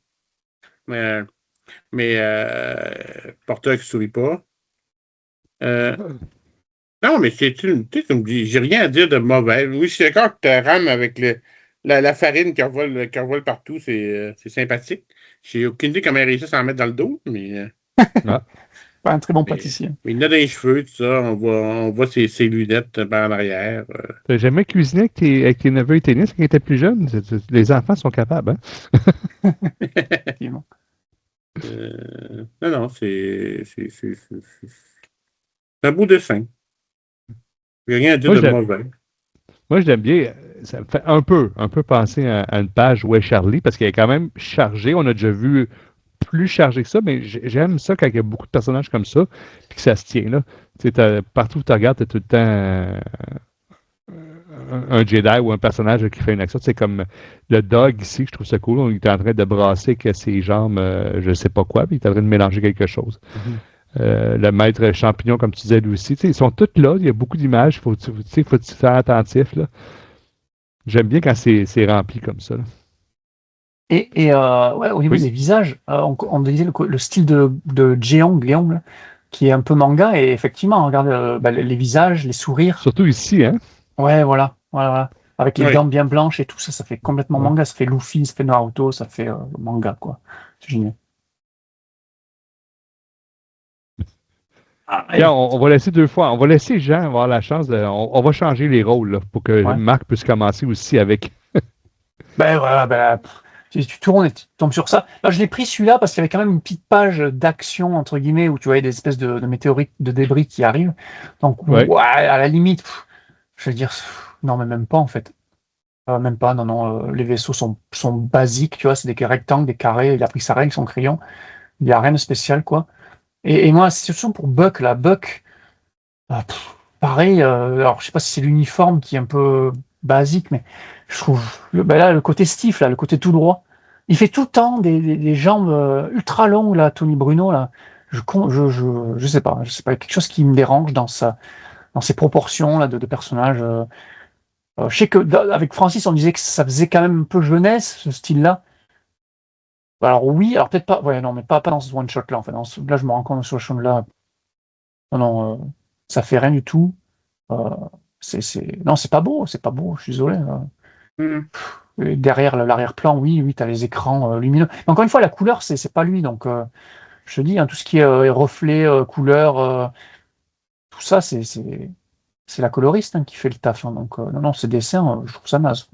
Mais porteur qui ne sourit pas. Non, mais tu sais, tu me dis, j'ai rien à dire de mauvais. Oui, je suis d'accord que tu rames avec la farine qui envole partout, c'est sympathique. J'ai aucune idée comment il réussit à s'en mettre dans le dos, Ah. Pas un très bon mais, pâtissier. mais il en a dans les cheveux, tout ça. On voit ses lunettes par en arrière. T'as jamais cuisiné avec tes neveux et tes nièces quand ils étaient plus jeunes? Les enfants sont capables, hein? Effectivement. Non, non, c'est un beau dessin. Il n'y a rien à dire Moi, de je l'aime mauvais. moi, je l'aime bien. Ça me fait un peu penser à une page Où est Charlie, parce qu'elle est quand même chargée. On a déjà vu plus chargé que ça, mais j'aime ça quand il y a beaucoup de personnages comme ça, puis que ça se tient, là. Tu sais, partout où tu regardes, tu as tout le temps un Jedi ou un personnage qui fait une action. C'est comme le dog ici, je trouve ça cool. Il est en train de brasser que ses jambes, je ne sais pas quoi, puis il est en train de mélanger quelque chose. Le maître champignon, comme tu disais, lui aussi. Tu sais, ils sont tous là. Il y a beaucoup d'images. Faut faire attentif, là. J'aime bien quand c'est rempli comme ça, là. Et ouais, au niveau Oui. des visages, on disait le style de Jeong, là, qui est un peu manga, et effectivement, regarde les visages, les sourires. Surtout ici, hein? Ouais, voilà. Avec les Oui. dents bien blanches et tout ça, ça fait complètement Ouais. manga. Ça fait Luffy, ça fait Naruto, ça fait manga, quoi. C'est génial. Ah, Tiens, on va laisser 2 fois. On va laisser Jean avoir la chance de. On va changer les rôles là, pour que ouais. Marc puisse commencer aussi avec. Ben voilà, tu tournes et tu tombes sur ça. Là, je l'ai pris celui-là parce qu'il y avait quand même une petite page d'action, entre guillemets, où tu voyais des espèces de météorites, de débris qui arrivent. Donc, Ouais. ouais, à la limite, je veux dire, non, mais même pas, en fait. Même pas, non, les vaisseaux sont basiques, tu vois, c'est des rectangles, des carrés. Il a pris sa règle, son crayon. Il n'y a rien de spécial, quoi. Et moi, c'est surtout pour Buck, là. Buck, pareil, alors je sais pas si c'est l'uniforme qui est un peu basique, mais je trouve là, le côté stiff, là, le côté tout droit. Il fait tout le temps des jambes ultra longues, là, Tony Bruno, là. Je sais pas, quelque chose qui me dérange dans ses proportions là, de personnage. Je sais que avec Francis, on disait que ça faisait quand même un peu jeunesse, ce style-là. Alors oui, alors peut-être pas, ouais, non, mais pas dans ce one-shot là, en fait. Là, je me rends compte sur le show là, non, ça fait rien du tout. Euh, Non, c'est pas beau, je suis désolé. Mm. Et derrière l'arrière-plan, oui, tu as les écrans lumineux. Mais encore une fois, la couleur, c'est pas lui. Donc, je te dis, hein, tout ce qui est reflet, couleur, tout ça, c'est la coloriste qui fait le taf. Hein. Donc, non, ces dessins, je trouve ça naze.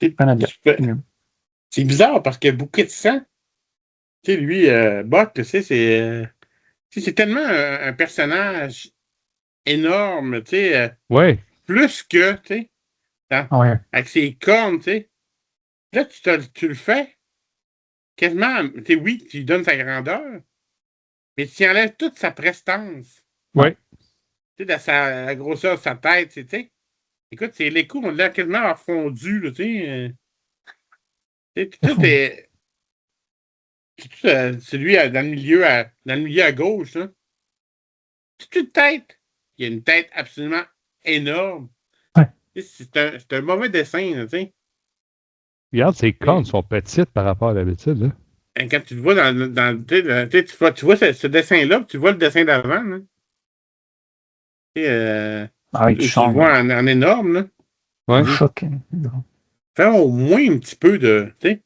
Rien à dire. C'est bizarre parce que Bouquet de sang, tu sais, lui, Buck, tu sais, c'est tellement un personnage énorme, tu sais, Ouais. plus que, tu sais, Ouais. avec ses cornes, tu sais. Là, tu le fais quasiment, tu sais, oui, tu lui donnes sa grandeur, mais tu enlèves toute sa prestance, Ouais. tu sais, de la grosseur de sa tête, tu sais. Écoute, c'est l'écho, on l'a quasiment fondu, là, tu sais. Tout est. C'est lui dans le milieu à gauche, là. C'est une tête. Il y a une tête absolument énorme. Ouais. C'est un mauvais dessin, là, tu sais. Regarde, ses Et cornes sont petites par rapport à d'habitude, là. quand tu le vois tu vois ce dessin-là, puis tu vois le dessin d'avant, là. Ah oui, tu Tu le changes. vois en énorme, là. Ouais. Choc. Fais au moins un petit peu de. Tu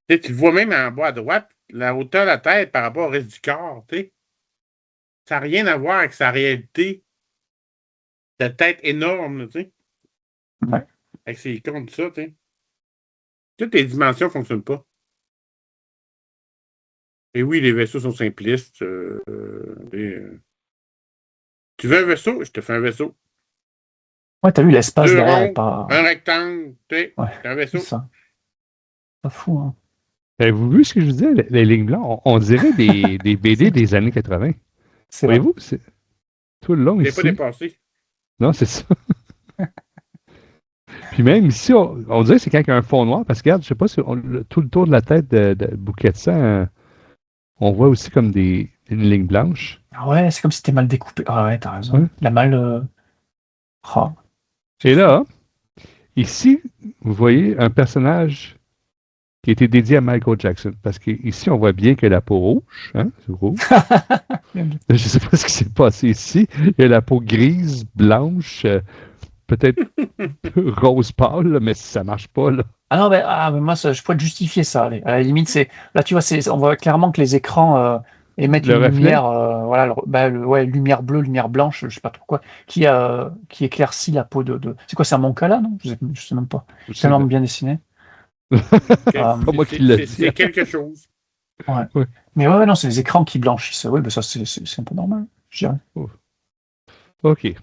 sais, tu le vois même en bas à droite, la hauteur de la tête par rapport au reste du corps, tu sais. Ça n'a rien à voir avec sa réalité de tête énorme, là, tu sais. Ouais. Avec ses cornes, tout ça, tu sais. Toutes les dimensions ne fonctionnent pas. Et oui, les vaisseaux sont simplistes. Tu veux un vaisseau? Je te fais un vaisseau. Ouais, t'as vu l'espace 2 derrière, ronds, pas. un rectangle, tu sais, Ouais, c'est un c'est vaisseau. ça. Pas fou, hein. Avez-vous vu ce que je vous disais? Les lignes blanches, on dirait des BD des années 80. C'est vrai. Voyez-vous, c'est tout le long Je l'ai ici. pas dépassé. Non, c'est ça. Puis même ici, on dirait que c'est quand il y a un fond noir, parce que regarde, je sais pas si tout le tour de la tête de Bouquet de sang, on voit aussi comme une ligne blanche. Ah ouais, c'est comme si c'était mal découpé. Ah ouais, t'as raison. Ouais. Il a mal. Ah, Et là, ici, vous voyez un personnage qui était dédié à Michael Jackson. Parce qu'ici, on voit bien qu'il y a la peau rouge. Hein, c'est rouge. Je ne sais pas ce qui s'est passé ici. Il y a la peau grise, blanche, peut-être rose pâle, là, mais ça marche pas, là. Ah non, mais moi, je pourrais te justifier ça. Allez. À la limite, là, tu vois, on voit clairement que les écrans émettent Le une reflet? lumière, voilà, ouais, lumière bleue, lumière blanche, je sais pas trop quoi, qui éclaircit la peau de. C'est quoi, c'est un Moncala, non? Je sais même pas. C'est tellement bien dessiné. C'est pas moi qui l'ai dit. C'est quelque chose. Ouais. Ouais. Mais ouais, non, c'est les écrans qui blanchissent. Oui, ben ça, c'est un peu normal, je dirais. OK.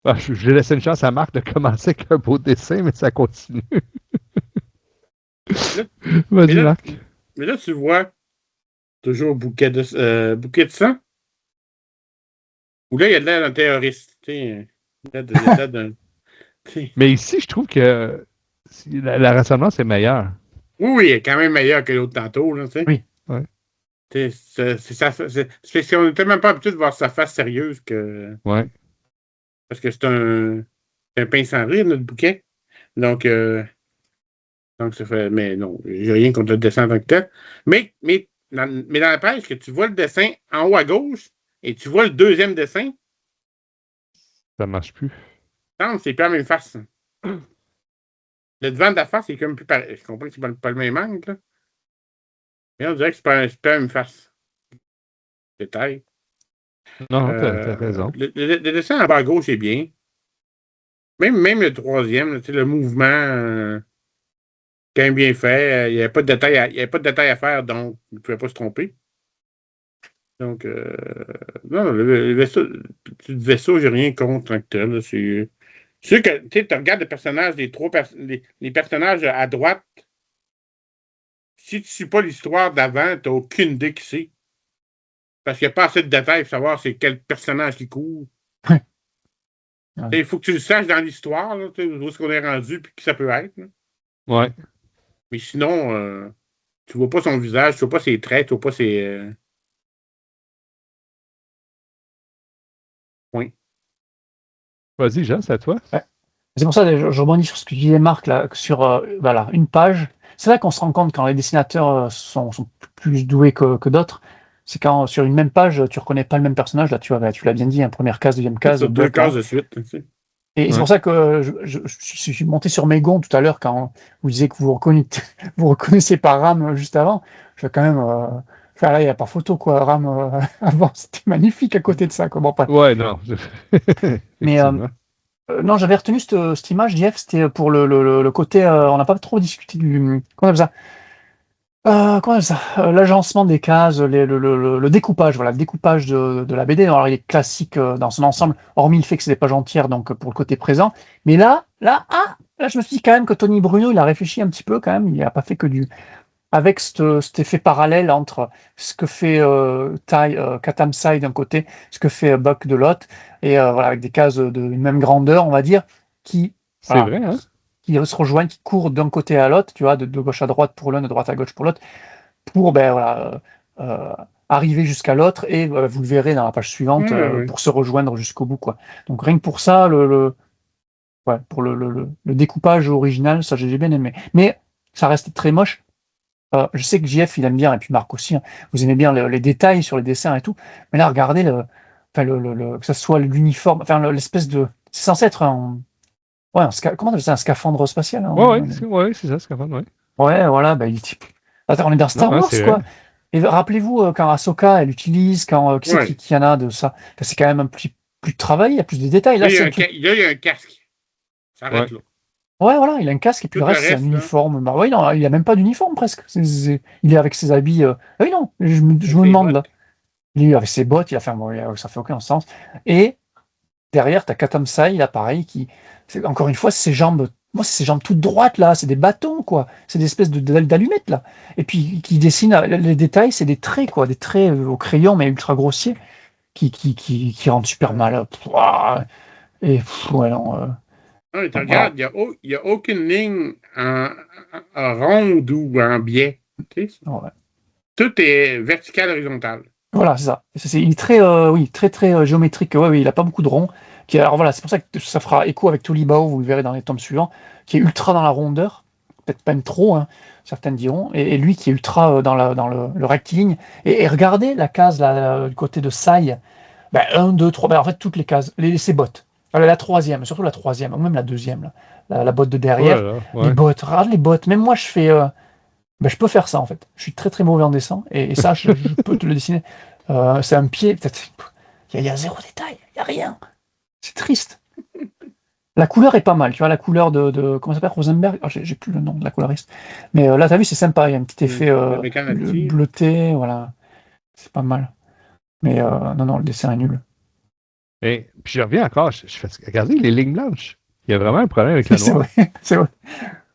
Ah, je vais laisser une chance à Marc de commencer avec un beau dessin, mais ça continue. Vas-y, là- Marc. Mais là, tu vois toujours bouquet de sang. Ou là, il y a de l'air d'un terroriste. Tu sais, il y a de l'air d'un. tu sais. Mais ici, je trouve que la ressemblance est meilleure. Oui, il est quand même meilleur que l'autre tantôt. Là, tu sais. Oui. Ouais. Tu sais, c'est parce qu'on n'était même pas habitué de voir sa face sérieuse que. Ouais. Parce que c'est un pain sans rire, notre bouquet. Donc ça fait. Mais non, j'ai rien contre le dessin en tant que tel. Mais dans la page, que tu vois le dessin en haut à gauche et tu vois le deuxième dessin, Ça marche plus. c'est plus la même face. Le devant de la face, c'est comme plus pareil. Je comprends que c'est pas le même angle, là. Mais on dirait que c'est pas la même face. Détail. Non, t'as raison. Le dessin en bas à gauche est bien. Même le troisième, là, tu sais, le mouvement, quand même bien fait. Il n'y avait pas de détail à faire, donc il ne pouvait pas se tromper. Donc, non, le vaisseau, j'ai rien contre en tant que tel, là. C'est sûr que tu regardes les personnages, les personnages à droite, si tu ne suis pas l'histoire d'avant, tu n'as aucune idée qui c'est. Parce qu'il n'y a pas assez de détails pour savoir c'est quel personnage qui court. Il faut que tu le saches dans l'histoire, là, où est-ce qu'on est rendu et qui ça peut être. Là. Ouais. Mais sinon, tu vois pas son visage, tu vois pas ses traits, tu vois pas ses. Points. Vas-y, Jean, c'est à toi. Ouais. C'est pour ça que je rebondis sur ce que disait Marc, là, sur voilà, une page. C'est là qu'on se rend compte quand les dessinateurs sont plus doués que d'autres. C'est quand sur une même page, tu reconnais pas le même personnage. Là, tu l'as bien dit, première case, deuxième case. Sur deux cases de suite. Tu sais. Et c'est pour ça que je suis monté sur Mégon tout à l'heure quand vous disiez que vous reconnaissez pas Ram juste avant. Je vais quand même. Enfin, là, il n'y a pas photo, quoi. Ram, avant, c'était magnifique à côté de ça. Comment pas. Ouais, non. Mais non, j'avais retenu cette image, Jeff, c'était pour le côté. On n'a pas trop discuté du. Comment on appelle ça l'agencement des cases, le découpage, voilà, le découpage de la BD. Alors, il est classique dans son ensemble, hormis le fait que c'est des pages entières, donc pour le côté présent. Mais là, je me suis dit quand même que Tony Bruno, il a réfléchi un petit peu quand même. Il n'a pas fait que avec cet effet parallèle entre ce que fait Katamsai d'un côté, ce que fait Buck de l'autre, et voilà, avec des cases d'une même grandeur, on va dire, qui. C'est Voilà, vrai, hein? qui se rejoignent, qui courent d'un côté à l'autre, tu vois, de gauche à droite pour l'un, de droite à gauche pour l'autre, pour arriver jusqu'à l'autre, et vous le verrez dans la page suivante, Ouais. pour se rejoindre jusqu'au bout, quoi. Donc rien que pour ça, pour le découpage original, ça j'ai bien aimé. Mais ça reste très moche. Je sais que JF il aime bien, et puis Marc aussi, hein, vous aimez bien les détails sur les dessins et tout, mais là regardez que ce soit l'uniforme, l'espèce de. C'est censé être comment on appelle ça, un scaphandre spatial, hein, Ouais, c'est ça, scaphandre, ouais. Ouais, voilà, attends, on est dans Star Non, Wars, c'est quoi. vrai. Et rappelez-vous quand Ahsoka, elle utilise, qui c'est Ouais. qui en a de ça. C'est quand même un petit plus de travail, il y a plus de détails. Là, Là, c'est un truc. il y a un casque. Ça arrête là. Ouais, voilà, il a un casque et puis Tout le reste, c'est un là. uniforme. Bah, ouais, non, il a même pas d'uniforme presque. Il est avec ses habits. Ah oui, non, je me demande là. Il est avec ses bottes, ça fait aucun sens. Et derrière, tu as Katamsai, là, pareil, encore une fois, ses jambes moi, c'est ces jambes toutes droites, là, c'est des bâtons, quoi. C'est des espèces d'allumettes, là. Et puis, qui dessinent les détails, c'est des traits, quoi. Des traits au crayon, mais ultra grossiers, qui rendent super mal. Pouah. Et, ouais, non. Ah, tu Voilà. regardes, il n'y a aucune ligne en ronde ou en biais. Tu sais, Ouais. tout est vertical, horizontal. Voilà, c'est ça. Il est très, oui, très, très géométrique. Ouais, oui, il a pas beaucoup de ronds. Alors voilà, c'est pour ça que ça fera écho avec Tolibao, vous le verrez dans les tomes suivants, qui est ultra dans la rondeur, peut-être même trop, hein, certains diront, et lui qui est ultra dans le rectiligne. Et regardez la case là, du côté de Sai, 1, 2, 3, en fait toutes les cases, ses bottes. La troisième, surtout la troisième, ou même la deuxième, là, la botte de derrière. Voilà, Les ouais. bottes, regarde les bottes. Même moi, je peux faire ça en fait. Je suis très très mauvais en dessin et ça, je peux te le dessiner. C'est un pied, peut-être. Il y a zéro détail, il n'y a rien. C'est triste. La couleur est pas mal, tu vois, la couleur comment ça s'appelle, Rosenberg. J'ai plus le nom de la coloriste. Mais là, t'as vu, c'est sympa, il y a un petit effet bleuté, voilà. C'est pas mal. Mais non, le dessin est nul. Et puis je reviens encore, regardez les lignes blanches. Il y a vraiment un problème avec le C'est noir. vrai, c'est vrai.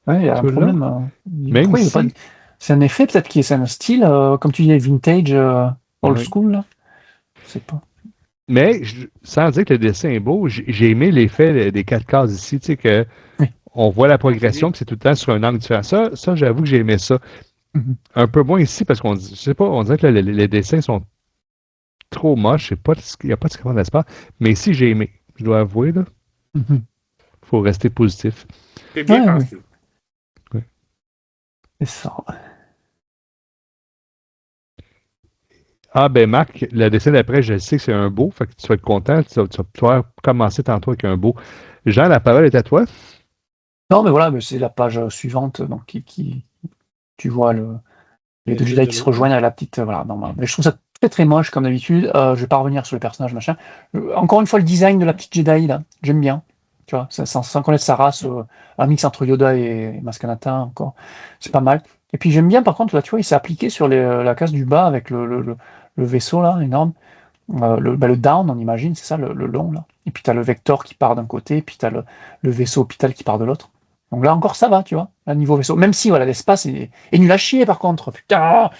Ouais, il y a un Tu vois, problème. même Pourquoi il veut pas... si. C'est un effet peut-être qui est un style, comme tu dis, vintage, old Oui. school, là. Je sais pas. Mais sans dire que le dessin est beau, j'ai aimé l'effet des 4 cases ici, tu sais, que Oui. on voit la progression, que c'est tout le temps sur un angle différent. Ça j'avoue que j'ai aimé ça. Mhm. Un peu moins ici, parce je sais pas, on dirait que les dessins sont trop moches, il n'y a pas de screen d'espace. Mais ici, j'ai aimé. Je dois avouer, là. Mhm. faut rester positif. C'est bien Ouais, pensé. Oui. c'est ça. Ah, ben Marc, le dessin d'après, je sais que c'est un beau, fait que tu vas être content. Tu vas pouvoir commencer tantôt avec un beau. Jean, la parole est à toi. Non, mais voilà, mais c'est la page suivante, donc tu vois les deux Jedi qui se rejoignent à la petite, voilà. Non, mais je trouve ça très très moche comme d'habitude. Je vais pas revenir sur les personnages, machin. Encore une fois, le design de la petite Jedi là, j'aime bien. Tu vois, sans connaître sa race, un mix entre Yoda et Maskanata encore, c'est pas mal. Et puis j'aime bien, par contre, là, tu vois, il s'est appliqué sur la case du bas avec le vaisseau là, énorme. Le down, on imagine, c'est ça, le long là. Et puis t'as le vecteur qui part d'un côté, et puis t'as le vaisseau hôpital qui part de l'autre. Donc là encore ça va, tu vois, à niveau vaisseau. Même si voilà, l'espace est nul à chier par contre. Putain,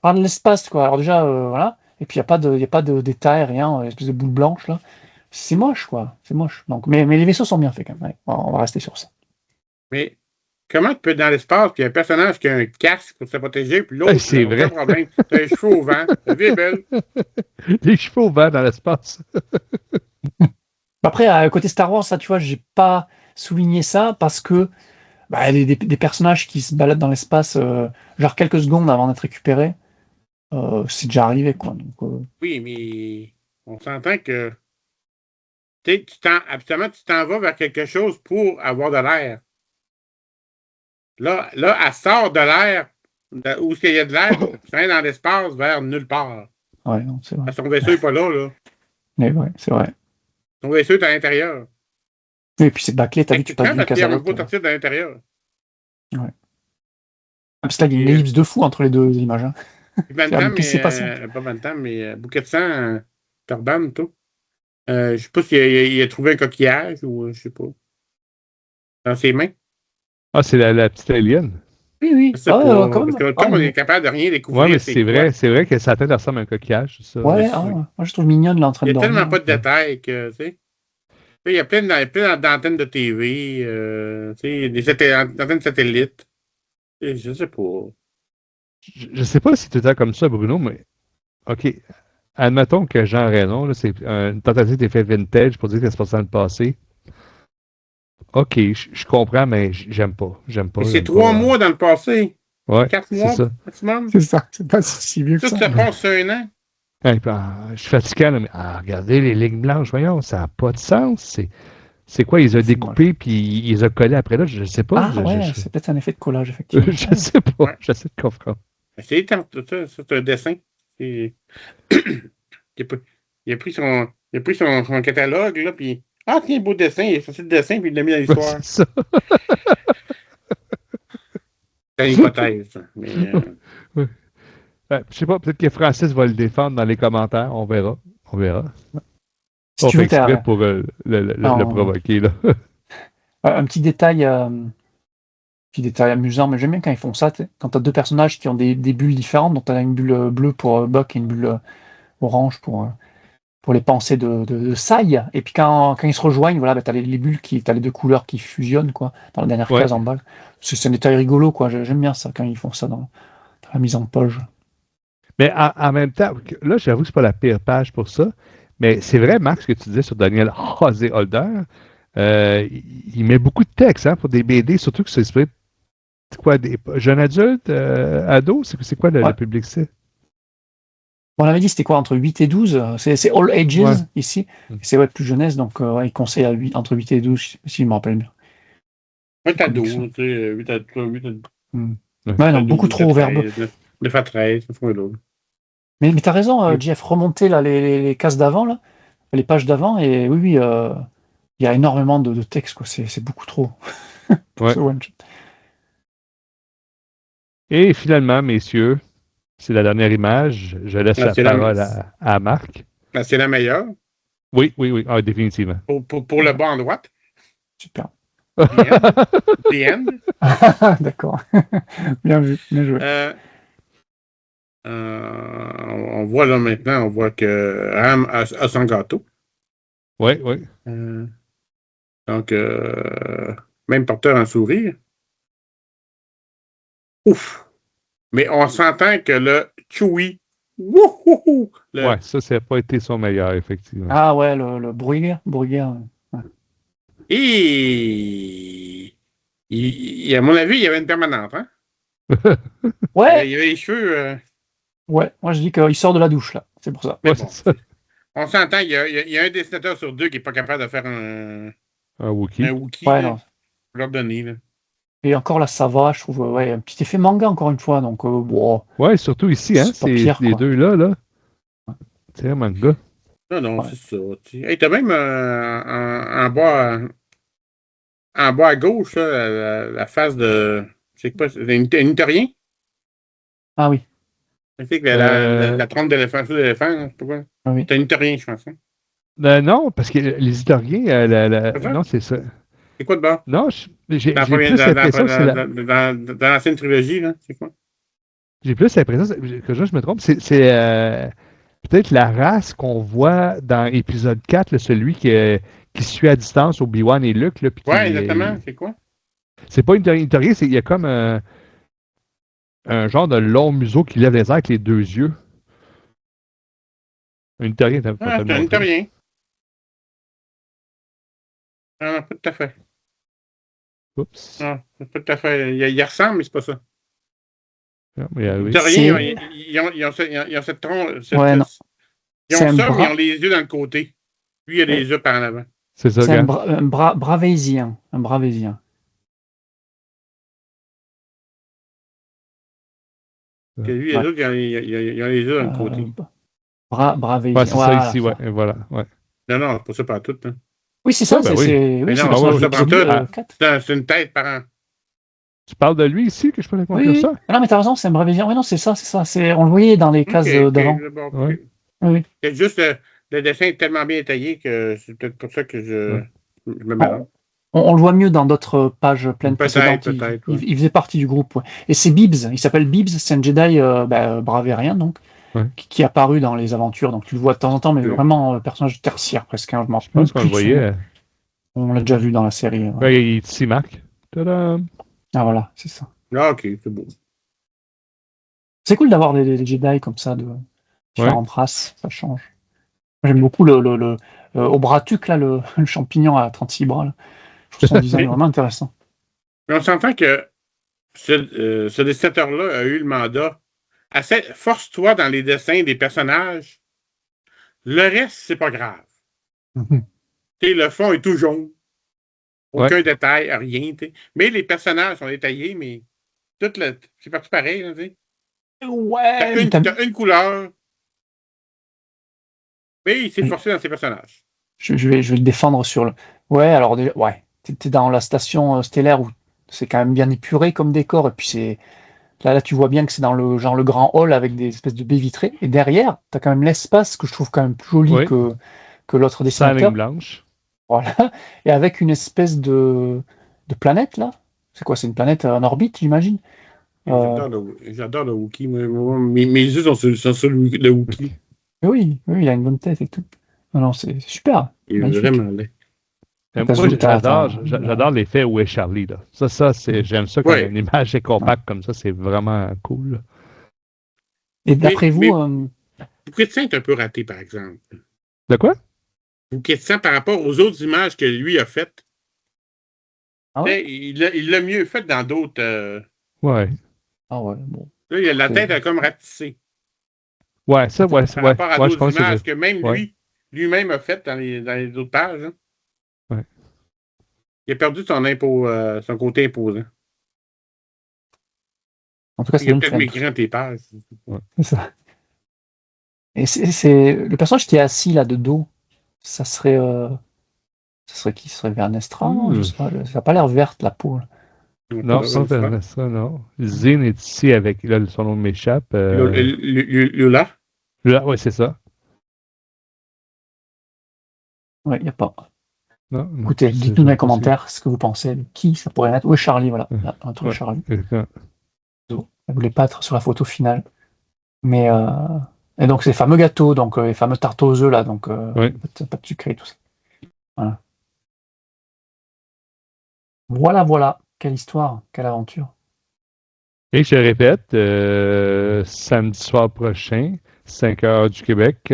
parle de l'espace quoi. Alors déjà, voilà. Et puis y a pas de détails, rien, espèce de boule blanche là. C'est moche quoi, c'est moche. Donc, mais les vaisseaux sont bien faits quand même. Ouais, on va rester sur ça. Mais comment tu peux être dans l'espace, puis il y a un personnage qui a un casque pour se protéger, puis l'autre, C'est vrai. aucun problème. T'as les cheveux au vent, la vie est belle. Les cheveux au vent dans l'espace. Après, côté Star Wars, ça, tu vois, j'ai pas souligné ça parce que des personnages qui se baladent dans l'espace, genre quelques secondes avant d'être récupérés, c'est déjà arrivé, quoi. Donc, Oui, mais on s'entend que absolument, tu t'en vas vers quelque chose pour avoir de l'air. Là, elle sort de l'air, où est-ce qu'il y a de l'air, puis tu vas dans l'espace vers nulle part. ouais, non, c'est vrai. Parce que ton vaisseau n'est pas là, là. Mais ouais, c'est vrai. Ton vaisseau est à l'intérieur. Et puis c'est bâclé, t'as vu, tu passes d'une Parce case qu'il à ne va l'autre. pas sortir de l'intérieur. Ouais. Parce que là, il y a une ellipse de fou entre les deux images. Hein. Bantam, Qu'est-ce qui s'est passé? pas Bantam, mais Bouquet de sang, Turban, tout. Je sais pas s'il a trouvé un coquillage ou je sais pas. Dans ses mains. Ah, c'est la petite alien. Oui, oui. Je sais pas. Quand Parce même. que comme on est capable de rien découvrir, Ouais, mais c'est vrai que sa tête ressemble à un coquillage, ça. Ouais, moi je trouve mignonne là en train Il de y a dormir. tellement pas de détails que, tu sais. Il y a plein d'antennes de TV, tu sais, des antennes satellites. Je sais pas. Je sais pas si tu étais comme ça, Bruno, mais OK. Admettons que Jean a raison, là, c'est une tentative d'effet vintage pour dire que ça se passe dans le passé. OK, je comprends, mais j'aime pas. Mais c'est 3 mois dans le passé. Ouais, 4 c'est mois ça. maximum. C'est ça, c'est pas si vieux que Tout ça. se passe sur un an. Hey, je suis fatigué, là, mais regardez les lignes blanches, voyons, ça n'a pas de sens. C'est quoi, ils ont découpé puis ils les ont collés après là, je sais pas. Ah ouais, c'est peut-être un effet de collage, effectivement. Je sais pas, Ouais. j'essaie de comprendre. C'est un dessin. Il a pris son catalogue, là, puis ah, tiens, beau dessin, il a sorti le dessin, puis il l'a mis dans l'histoire. C'est ça. C'est une hypothèse. Mais, Ouais. Je sais pas, peut-être que Francis va le défendre dans les commentaires, on verra. On verra. Si On tu fait veux, exprès pour le provoquer, là. Un petit détail amusant, mais j'aime bien quand ils font ça, tu sais. Quand tu as deux personnages qui ont des bulles différentes, donc tu as une bulle bleue pour Buck et une bulle orange pour les pensées de Sai. Et puis quand ils se rejoignent, voilà, tu as les bulles, t'as les deux couleurs qui fusionnent, quoi, dans la dernière Ouais. case en bas. C'est un détail rigolo, quoi. J'aime bien ça quand ils font ça dans la mise en page. Mais en même temps, là, j'avoue que c'est pas la pire page pour ça, mais c'est vrai, Max, ce que tu disais sur Daniel Holder. Il met beaucoup de texte pour des BD, surtout que c'est quoi, des jeunes adultes, ados, c'est quoi le Ouais. public c'est? On avait dit c'était quoi entre 8 et 12, c'est all ages Ouais. ici. C'est plus jeunesse, donc il conseille entre 8 et 12, si je me rappelle bien. 8 à Comme 12, ça. tu sais, 8 à 12, Ouais, non, beaucoup trop verbeux. 9 à 13, ça fait l'autre. Mais t'as raison, Oui. Jeff, remonter là, les cases d'avant, là, les pages d'avant, et oui, il y a énormément de texte, quoi. C'est beaucoup trop pour Ouais. ce one-shot. Et finalement, messieurs, c'est la dernière image. Je laisse la C'est parole à Marc. C'est la meilleure. Oui, définitivement. Pour le bas en droite. Super. The end. D'accord. Bien vu, bien joué. On voit là maintenant, on voit que Ram a son gâteau. Oui. Donc, même porteur en sourire. Ouf! Mais on s'entend que le Chewie, wouhouhou! Ouais, ça n'a pas été son meilleur, effectivement. Ah ouais, le Brugger. Ouais. Et à mon avis, il y avait une permanente, hein? Ouais, Il y avait les cheveux. ouais, moi je dis qu'il sort de la douche là, c'est pour ça. Mais Ouais, bon, c'est ça. on s'entend, il y a un dessinateur sur deux qui n'est pas capable de faire un Wookiee. Wookiee, Ouais, là, non. pour leur donner. Là. Et encore là, ça va, je trouve, ouais, un petit effet manga encore une fois, donc bon, Ouais, surtout ici, c'est pas pire, les quoi. deux-là. C'est un manga. Non, Ouais. c'est ça. Hey, t'as même en bas à gauche, là, la face de. C'est quoi? C'est un Nitorien? Ah oui, Tu sais que la trompe d'éléphant, sous l'éléphant, là, c'est pas quoi? ah oui. C'est un Nitorien, je pense. Hein? Non, parce que les historiens, C'est ça? non, c'est ça. C'est quoi de bas? Non, j'ai Dans, la j'ai première- plus l'impression que c'est la. dans l'ancienne trilogie, là, c'est quoi? J'ai plus l'impression que je me trompe. C'est peut-être la race qu'on voit dans épisode 4, là, celui qui suit à distance Obi-Wan et Luke. Là, puis Ouais, exactement. C'est quoi? c'est pas une historien, il y a comme un genre de long museau qui lève les airs avec les deux yeux. Un historien, t'as pas C'est un Nitorien. Non, pas tout à fait. Oups. Non, pas tout à fait. Il ressemble, mais c'est pas ça. Ah, oui. Nitoriens, ils ont cette tronche. Ouais, non. Ils ont C'est ça, un mais bras. ils ont les yeux dans le côté. Lui, il a les yeux par en avant. C'est ça, C'est un, gars. Bravésien, un Bravésien. Que lui, les Ouais. autres, ils ont les yeux dans le côté. Bravésien. Ouais, c'est Voilà, ça ici, ça. ouais. Voilà, ouais. Non, c'est pas ça par tout. Hein. Oui, c'est ça, Ah, ben oui. oui, Mais c'est non, le personnage c'est pas d'épisode par tout. 4. C'est une tête par an. Tu parles de lui ici, que je peux répondre Oui, comme oui. ça? Ah non, mais t'as raison, c'est un Bravésien. Oui, non, c'est ça. On le voyait dans les cases d'avant. Bon, Ouais. Oui. C'est juste le dessin est tellement bien taillé que c'est peut-être pour ça que je me mélange. On le voit mieux dans d'autres pages pleines précédentes. Peut-être. Ouais. Il faisait partie du groupe. Ouais. Et c'est Bibbs, il s'appelle Bibbs, c'est un Jedi bravérien, donc, Ouais. qui est apparu dans les aventures. Donc tu le vois de temps en temps, mais vraiment personnage tertiaire presque. Hein, Je pense qu'on le voyait. On l'a déjà vu dans la série. Ben, il est ici, Marc. Tadam! Ah voilà, c'est ça. Ah, ok, c'est beau. C'est cool d'avoir des Jedi comme ça, de différentes races, ça change. J'aime beaucoup au bras-tuc, là, le champignon à 36 bras. Là. Je trouve son design vraiment intéressant. Mais on s'entend que ce dessinateur-là a eu le mandat. Force-toi dans les dessins des personnages. Le reste, c'est pas grave. T'sais, le fond est tout jaune. Aucun détail, rien. T'sais. Mais les personnages sont détaillés, mais c'est parti pareil. Là, ouais. T'as une couleur. Mais il s'est forcé dans ses personnages. Je vais le défendre sur le. Ouais, alors déjà, ouais. T'es dans la station stellaire où c'est quand même bien épuré comme décor, et puis c'est. Là, tu vois bien que c'est dans le genre le grand hall avec des espèces de baies vitrées. Et derrière, tu as quand même l'espace que je trouve quand même plus joli que l'autre Sans dessinateur. ligne blanche. Voilà. Et avec une espèce de planète, là. C'est quoi? C'est une planète en orbite, j'imagine? J'adore le Wookiee. Mes yeux sont sur le Wookiee. Mais oui, il a une bonne tête et tout. Non, c'est super. Il est Magnifique. vraiment laid. Moi, j'adore l'effet Où est Charlie, là. J'aime ça quand Ouais. une image est compacte comme ça, c'est vraiment cool. Et d'après Mais vous... Bouquet est un peu raté, par exemple. De quoi? Bouquet par rapport aux autres images que lui a faites. Ah ouais? Il l'a mieux fait dans d'autres. Ouais. Ah ouais, bon. Là, la tête a comme ratissé. Ouais, ça, ouais. Par rapport à Ouais, je d'autres pense que images que même ouais. lui-même a faites dans les autres pages. Hein. Ouais. Il a perdu son côté imposant. En tout cas, Il a c'est peut-être maigri dans tes pages. Ouais. C'est ça. Et c'est le personnage qui est assis là de dos. Ça serait qui? Ce serait Vernestra? Non, je sais pas. Ça n'a pas l'air verte la peau. Là. Non, pas Vanessa, non. Zine est ici avec. Là, son nom m'échappe. Lula? Là, ouais, c'est ça. Ouais, il n'y a pas. Non, Écoutez, dites-nous dans les commentaires ce que vous pensez. Qui ça pourrait être? Où est Charlie? Voilà. Là, un truc Charlie. Elle voulait pas être sur la photo finale. Mais et donc ces fameux gâteaux, donc les fameux tartes aux œufs là, donc pas de sucré tout ça. Voilà. Quelle histoire, quelle aventure. Et je répète, samedi soir prochain, 5h du Québec,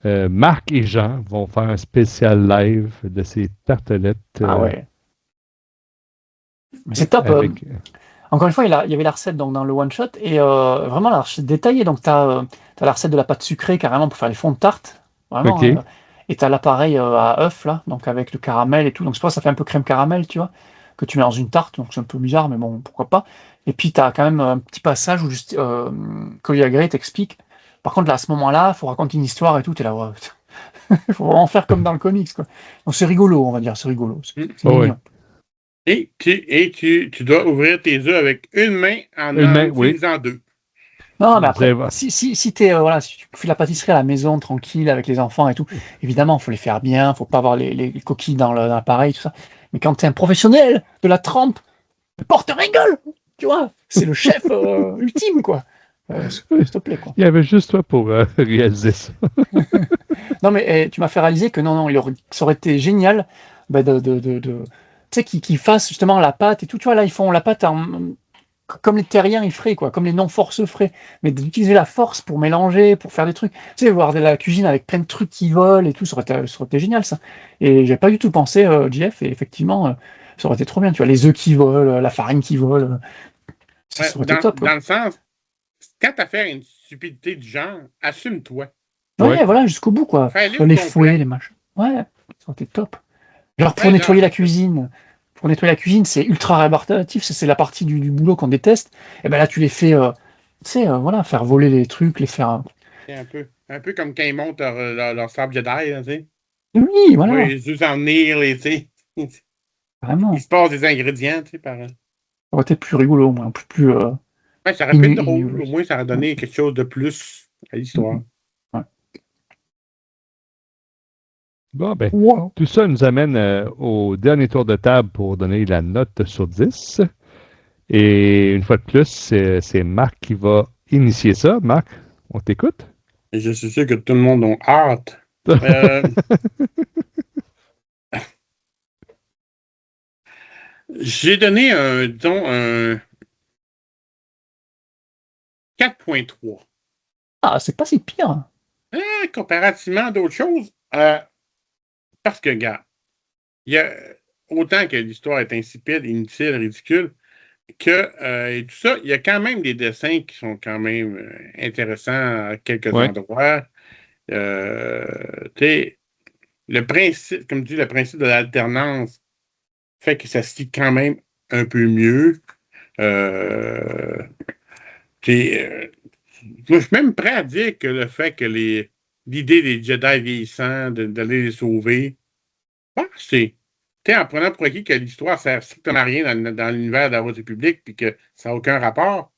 Marc et Jean vont faire un spécial live de ces tartelettes. Ah ouais. Mais c'est top. Encore une fois, il y avait la recette donc, dans le one-shot, et vraiment la recette détaillée. Donc, tu as la recette de la pâte sucrée carrément pour faire les fonds de tarte. Vraiment. OK. Et tu as l'appareil à œuf, là, donc avec le caramel et tout. Donc, je pense que ça fait un peu crème caramel, tu vois, que tu mets dans une tarte. Donc, c'est un peu bizarre, mais bon, pourquoi pas. Et puis, tu as quand même un petit passage où juste Collier Gray t'explique. Par contre, là, à ce moment-là, il faut raconter une histoire et tout. Tu es là, ouais, il faut vraiment faire comme dans le comics, quoi. Donc, c'est rigolo, on va dire, c'est rigolo. C'est mignon. Ouais. Et tu dois ouvrir tes œufs avec une main en utilisant deux. Non, mais après, si tu fais la pâtisserie à la maison, tranquille, avec les enfants et tout, évidemment, il faut les faire bien, il ne faut pas avoir les coquilles dans l'appareil, tout ça. Mais quand tu es un professionnel de la trempe, porte un rigole, tu vois, c'est le chef ultime, quoi. S'il te plaît, quoi. Il y avait juste toi pour réaliser ça. Non, mais tu m'as fait réaliser que non, ça aurait été génial tu sais, qu'ils fassent justement la pâte et tout. Tu vois, là, ils font la pâte comme les terriens ils feraient, quoi, comme les non-forceux feraient, mais d'utiliser la force pour mélanger, pour faire des trucs, tu sais, voir de la cuisine avec plein de trucs qui volent et tout, ça aurait été génial, ça. Et j'ai pas du tout pensé, JF, et effectivement, ça aurait été trop bien, tu vois, les œufs qui volent, la farine qui vole, ça aurait été top. Dans le sens, quand tu as fait une stupidité du genre, assume-toi. Ouais, voilà, jusqu'au bout, quoi. Les fouets, les machins. Ouais, ça aurait été top. Genre, pour nettoyer la cuisine. Pour nettoyer la cuisine, c'est ultra rébarbatif, c'est la partie du boulot qu'on déteste. Et ben là, tu les fais, tu sais, voilà, faire voler les trucs, les faire. C'est un peu comme quand ils montent leur sable Jedi, tu sais. Oui, voilà. Oui, juste en venir, tu sais. Vraiment. Il se passe des ingrédients, tu sais, par. Ça aurait été plus rigolo, au moins, plus. Ouais, ça aurait pu être drôle, au moins, ça aurait donné quelque chose de plus à l'histoire. Ouais. Bon, ben, tout ça nous amène au dernier tour de table pour donner la note sur 10. Et une fois de plus, c'est Marc qui va initier ça. Marc, on t'écoute? Et je suis sûr que tout le monde a hâte. J'ai donné disons, un 4.3. Ah, c'est pas si pire. Comparativement à d'autres choses, parce que, gars, il y a autant que l'histoire est insipide, inutile, ridicule, que et tout ça, il y a quand même des dessins qui sont quand même intéressants à quelques endroits. Le principe, comme tu dis, le principe de l'alternance fait que ça se lit quand même un peu mieux. Moi, je suis même prêt à dire que le fait que l'idée des Jedi vieillissants, d'aller les sauver, c'est. En prenant pour acquis que l'histoire ne sert strictement à rien dans l'univers de la Haute République et que ça n'a aucun rapport,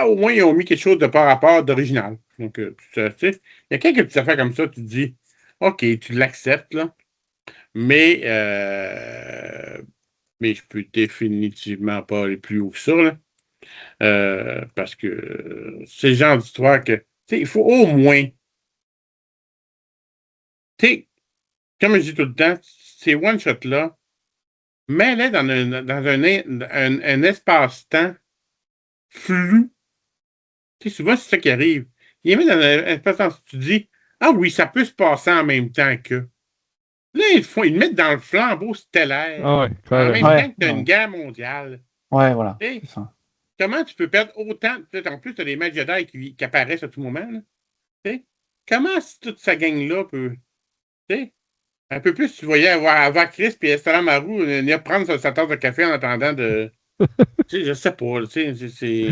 au moins, ils ont mis quelque chose de par rapport d'original. Donc, tu sais, il y a quelques petites affaires comme ça, tu te dis, OK, tu l'acceptes, là, mais mais je peux définitivement pas aller plus haut que ça, là. Parce que c'est le genre d'histoire que, tu sais, il faut au moins, tu sais, comme je dis tout le temps, ces one-shots-là, mets-les dans un espace-temps flou. Tu sais, souvent, c'est ça qui arrive. Il les met dans un espace-temps, tu dis, ah oui, ça peut se passer en même temps que. Là, ils le mettent dans le flambeau stellaire, Ah ouais, en même Ouais, temps que tu as une ouais. guerre mondiale. Ouais, voilà, Tu sais, c'est ça. comment tu peux perdre autant? Peut-être en plus, tu as des maîtres Jedi qui apparaissent à tout moment. Là. Tu sais, comment toute sa gang-là peut. Tu sais, un peu plus, tu voyais avoir Chris et Estella Marou venir prendre sa tasse de café en attendant de. Tu sais, je sais pas. Tu sais, c'est.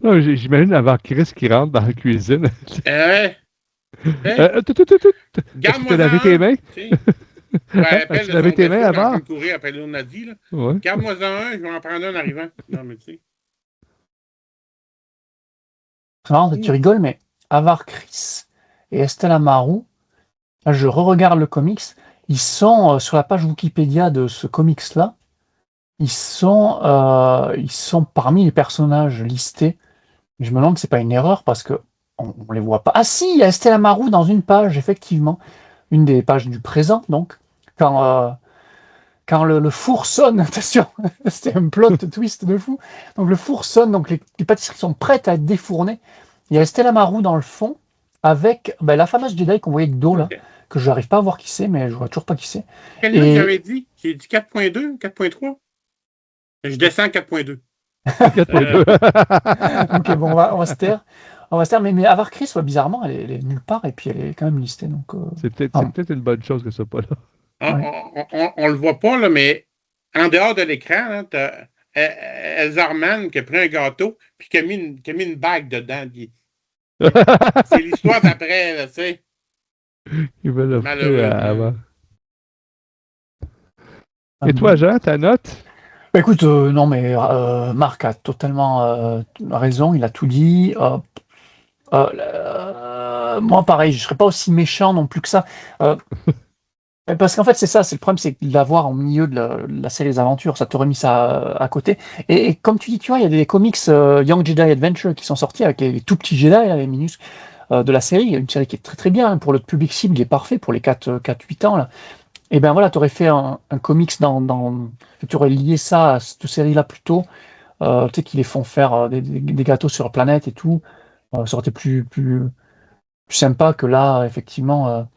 Non, j'imagine avoir Chris qui rentre dans la cuisine. Ouais. Est-ce que tu as Garde-moi-en lavé tes un. mains? Tu sais. Ouais, elle appelle As-tu de lavé son tes mains vaisseau qui est en train avant? de courir après Lunadi. Là. Ouais. Garde-moi-en un, je vais en prendre un en arrivant. Non, mais tu sais. C'est marrant, tu rigoles, mais Avar Chris et Estelle Amaru, là, je re-regarde le comics, ils sont sur la page Wikipédia de ce comics-là, ils sont parmi les personnages listés. Je me demande si c'est pas une erreur parce que on les voit pas. Ah si, il y a Estelle Amaru dans une page, effectivement. Une des pages du présent, donc. Quand le four sonne, attention, c'était un plot twist de fou. Donc le four sonne, donc les pâtisseries sont prêtes à être défournées. Il y a Estelle Amaru dans le fond, avec la fameuse Jedi qu'on voyait de dos là, Ok. que je n'arrive pas à voir qui c'est, mais je vois toujours pas qui c'est. Quelle note Et j'avais dit? J'ai dit 4.2, 4.3? Je descends 4.2. 4.2. ok, bon, on va se taire. On va se taire, mais Avar Chris, ouais, bizarrement, elle est nulle part et puis elle est quand même listée. Donc, C'est pardon. peut-être une bonne chose que ça soit pas là. Ouais. On le voit pas, là, mais en dehors de l'écran, tu as Elzarman qui a pris un gâteau puis qui a mis une bague dedans. C'est l'histoire d'après, là, tu sais. Il va l'offrir Malheureusement. avant. Et toi, Jean, ta note? Écoute, non, mais Marc a totalement raison, il a tout dit. Moi, pareil, je ne serais pas aussi méchant non plus que ça. Parce qu'en fait, c'est ça, c'est le problème, c'est de l'avoir au milieu de la série des aventures, ça t'aurait mis ça à côté. Et comme tu dis, tu vois, il y a des comics Young Jedi Adventure qui sont sortis avec les tout petits Jedi, là, les minuscules, de la série. Une série qui est très très bien, hein, pour le public cible, il est parfait pour les 4-8 ans. Là. Et ben voilà, tu aurais fait un comics tu aurais lié ça à cette série-là plus tôt. Tu sais, qui les font faire des gâteaux sur la planète et tout. Ça aurait été plus sympa que là, effectivement.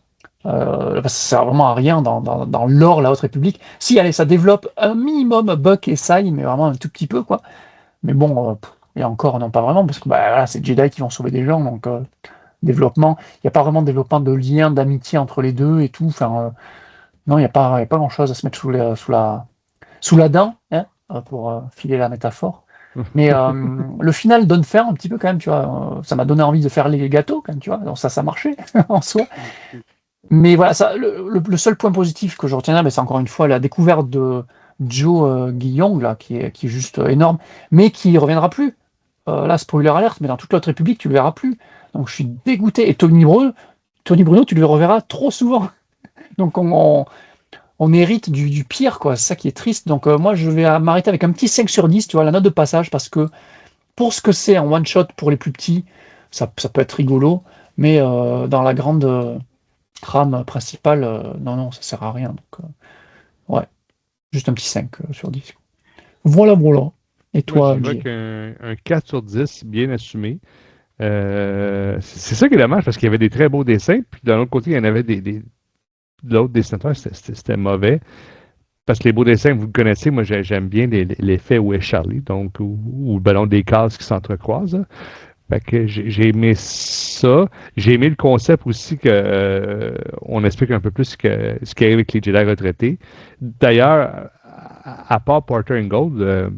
Parce que ça sert vraiment à rien dans l'or, la Haute République. Si, allez, ça développe un minimum Buck et Sai, mais vraiment un tout petit peu, quoi. Mais bon, et encore, non, pas vraiment, parce que voilà, c'est Jedi qui vont sauver des gens, donc développement. Il n'y a pas vraiment de développement de lien, d'amitié entre les deux et tout. Enfin, non, il n'y a pas grand-chose à se mettre sous la dent, hein, pour filer la métaphore. Mais le final donne faim un petit peu quand même, tu vois. Ça m'a donné envie de faire les gâteaux, quand même, tu vois. Donc ça marchait en soi. Mais voilà, ça, le seul point positif que je retiendrai, c'est encore une fois la découverte de Joe Guillaume, là, qui est juste énorme, mais qui ne reviendra plus. Là, spoiler alerte, mais dans toute l'autre République, tu le verras plus. Donc je suis dégoûté. Et Tony Bruno, tu le reverras trop souvent. Donc on hérite du pire, quoi. C'est ça qui est triste. Donc moi, je vais m'arrêter avec un petit 5 sur 10, tu vois, la note de passage, parce que pour ce que c'est en one-shot pour les plus petits, ça peut être rigolo, mais dans la grande trame principale, non, ça sert à rien. Donc, ouais, juste un petit 5 sur 10. Voilà. Et Moi, toi, j'y vais Jay? avec un 4 sur 10, bien assumé. C'est ça qui est dommage, parce qu'il y avait des très beaux dessins, puis d'un autre côté, il y en avait d'autres dessinateurs, c'était mauvais. Parce que les beaux dessins, vous le connaissez, moi j'aime bien l'effet Où est Charlie, donc où le ballon des cases qui s'entrecroisent. Hein. Fait que j'ai aimé ça. J'ai aimé le concept aussi que on explique un peu plus ce qui arrive avec les Jedi retraités. D'ailleurs, à part Porter and Gold,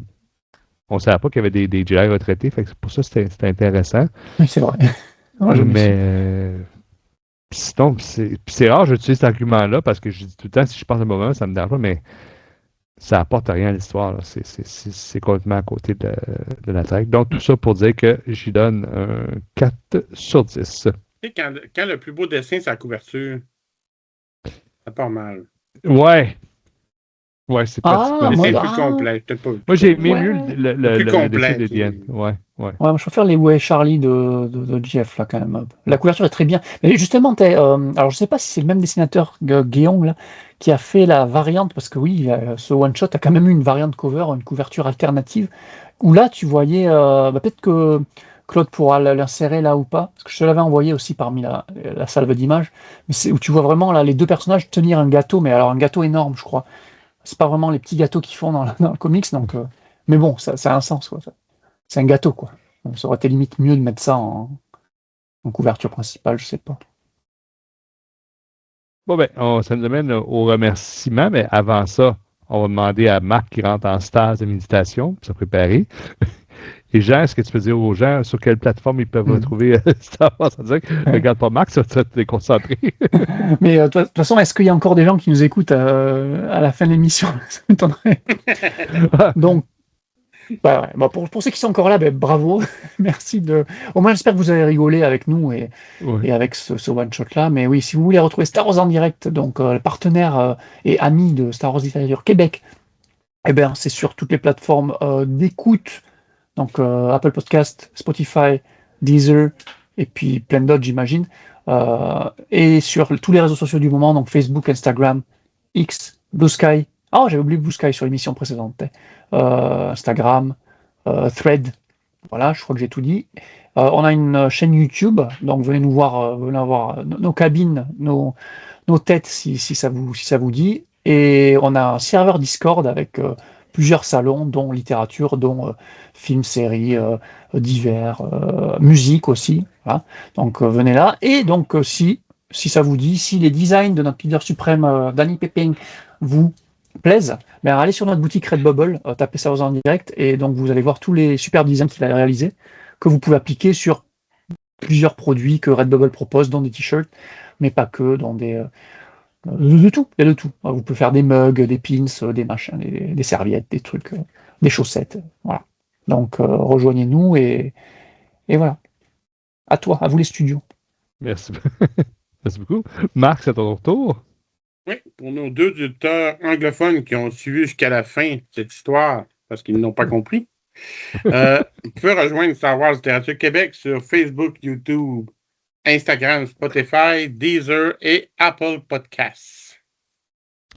on ne savait pas qu'il y avait des Jedi retraités. Fait que pour ça, c'était intéressant. Oui, c'est vrai. Non, j'aime Mais aussi. sinon, c'est rare, j'utilise cet argument-là parce que je dis tout le temps, si je pense à un moment, ça me dérange pas, mais ça apporte rien à l'histoire. Là. C'est complètement à côté de la traque. Donc, tout ça pour dire que j'y donne un 4 sur 10. Tu sais, quand le plus beau dessin, c'est la couverture, ça part mal. Ouais. Ouais, c'est Ah, pratiquement Mais moi, c'est ça. plus complet. Peut-être pas Moi, j'ai plus aimé mieux ouais. plus le complet. dessin de Diane. Ouais, ouais. Ouais, moi, je préfère les Ouais Charlie de Jeff, là, quand même. La couverture est très bien. Mais justement, alors, je sais pas si c'est le même dessinateur, Guéon, là, qui a fait la variante, parce que oui, ce one-shot a quand même eu une variante cover, une couverture alternative, où là, tu voyais, peut-être que Claude pourra l'insérer là ou pas, parce que je te l'avais envoyé aussi parmi la salve d'images, mais c'est où tu vois vraiment, là, les deux personnages tenir un gâteau, mais alors un gâteau énorme, je crois. C'est pas vraiment les petits gâteaux qu'ils font dans le comics, donc, mais bon, ça a un sens, quoi. C'est un gâteau, quoi. Ça aurait été limite mieux de mettre ça en couverture principale, je sais pas. Bon, ben, ça nous amène au remerciement, mais avant ça, on va demander à Marc qui rentre en stage de méditation pour se préparer. Et Jean, est-ce que tu peux dire aux gens sur quelle plateforme ils peuvent retrouver Star Wars en direct? Regarde pas Marc, ça va te déconcentrer. Mais de toute façon, est-ce qu'il y a encore des gens qui nous écoutent à la fin de l'émission? Ça m'étonnerait. Donc, bah, ouais. Bah, pour ceux qui sont encore là, bravo. Merci de. Au moins, j'espère que vous avez rigolé avec nous et Ouais. avec ce one-shot-là. Mais oui, si vous voulez retrouver Star Wars en direct, donc le partenaire et ami de Star Wars Littérature Québec, eh ben, c'est sur toutes les plateformes d'écoute. Donc Apple Podcast, Spotify, Deezer, et puis plein d'autres, j'imagine. Et sur tous les réseaux sociaux du moment, donc Facebook, Instagram, X, Blue Sky. Ah, j'avais oublié Blue Sky sur l'émission précédente. Instagram, Thread. Voilà, je crois que j'ai tout dit. On a une chaîne YouTube, donc venez nous voir, venez voir nos cabines, nos têtes si ça vous dit. Et on a un serveur Discord avec plusieurs salons, dont littérature, dont films, séries, divers, musique aussi. Voilà. Donc venez là. Et donc si ça vous dit, si les designs de notre leader suprême, Danny Pepin, vous plaisent, allez sur notre boutique Redbubble, tapez ça en direct, et donc vous allez voir tous les super designs qu'il a réalisés, que vous pouvez appliquer sur plusieurs produits que Redbubble propose, dont des t-shirts, mais pas que, dans de tout, il y a de tout. Vous pouvez faire des mugs, des pins, des machins, des serviettes, des trucs, des chaussettes, voilà. Donc rejoignez-nous et voilà. À toi, à vous les studios. Merci. Merci beaucoup. Marc, c'est à ton tour. Oui, pour nos deux auditeurs anglophones qui ont suivi jusqu'à la fin cette histoire parce qu'ils n'ont pas compris, vous pouvez rejoindre Star Wars Littérature Québec sur Facebook, YouTube, Instagram, Spotify, Deezer et Apple Podcasts.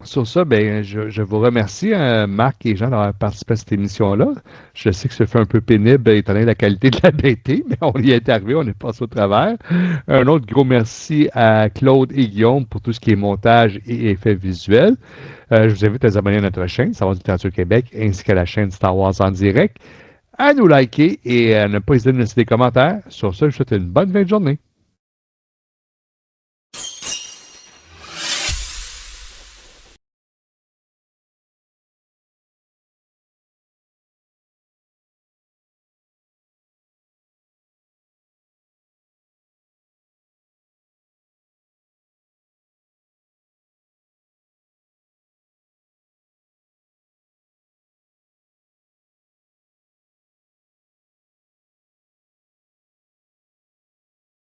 Sur ça, ben, je vous remercie, Marc et Jean, d'avoir participé à cette émission-là. Je sais que ça fait un peu pénible étant donné la qualité de la BT, mais on y est arrivé, on est passé au travers. Un autre gros merci à Claude et Guillaume pour tout ce qui est montage et effets visuels. Je vous invite à vous abonner à notre chaîne, Star Wars Littérature Québec, ainsi qu'à la chaîne Star Wars en direct, à nous liker et à ne pas hésiter à nous laisser des commentaires. Sur ça, je vous souhaite une bonne fin de journée.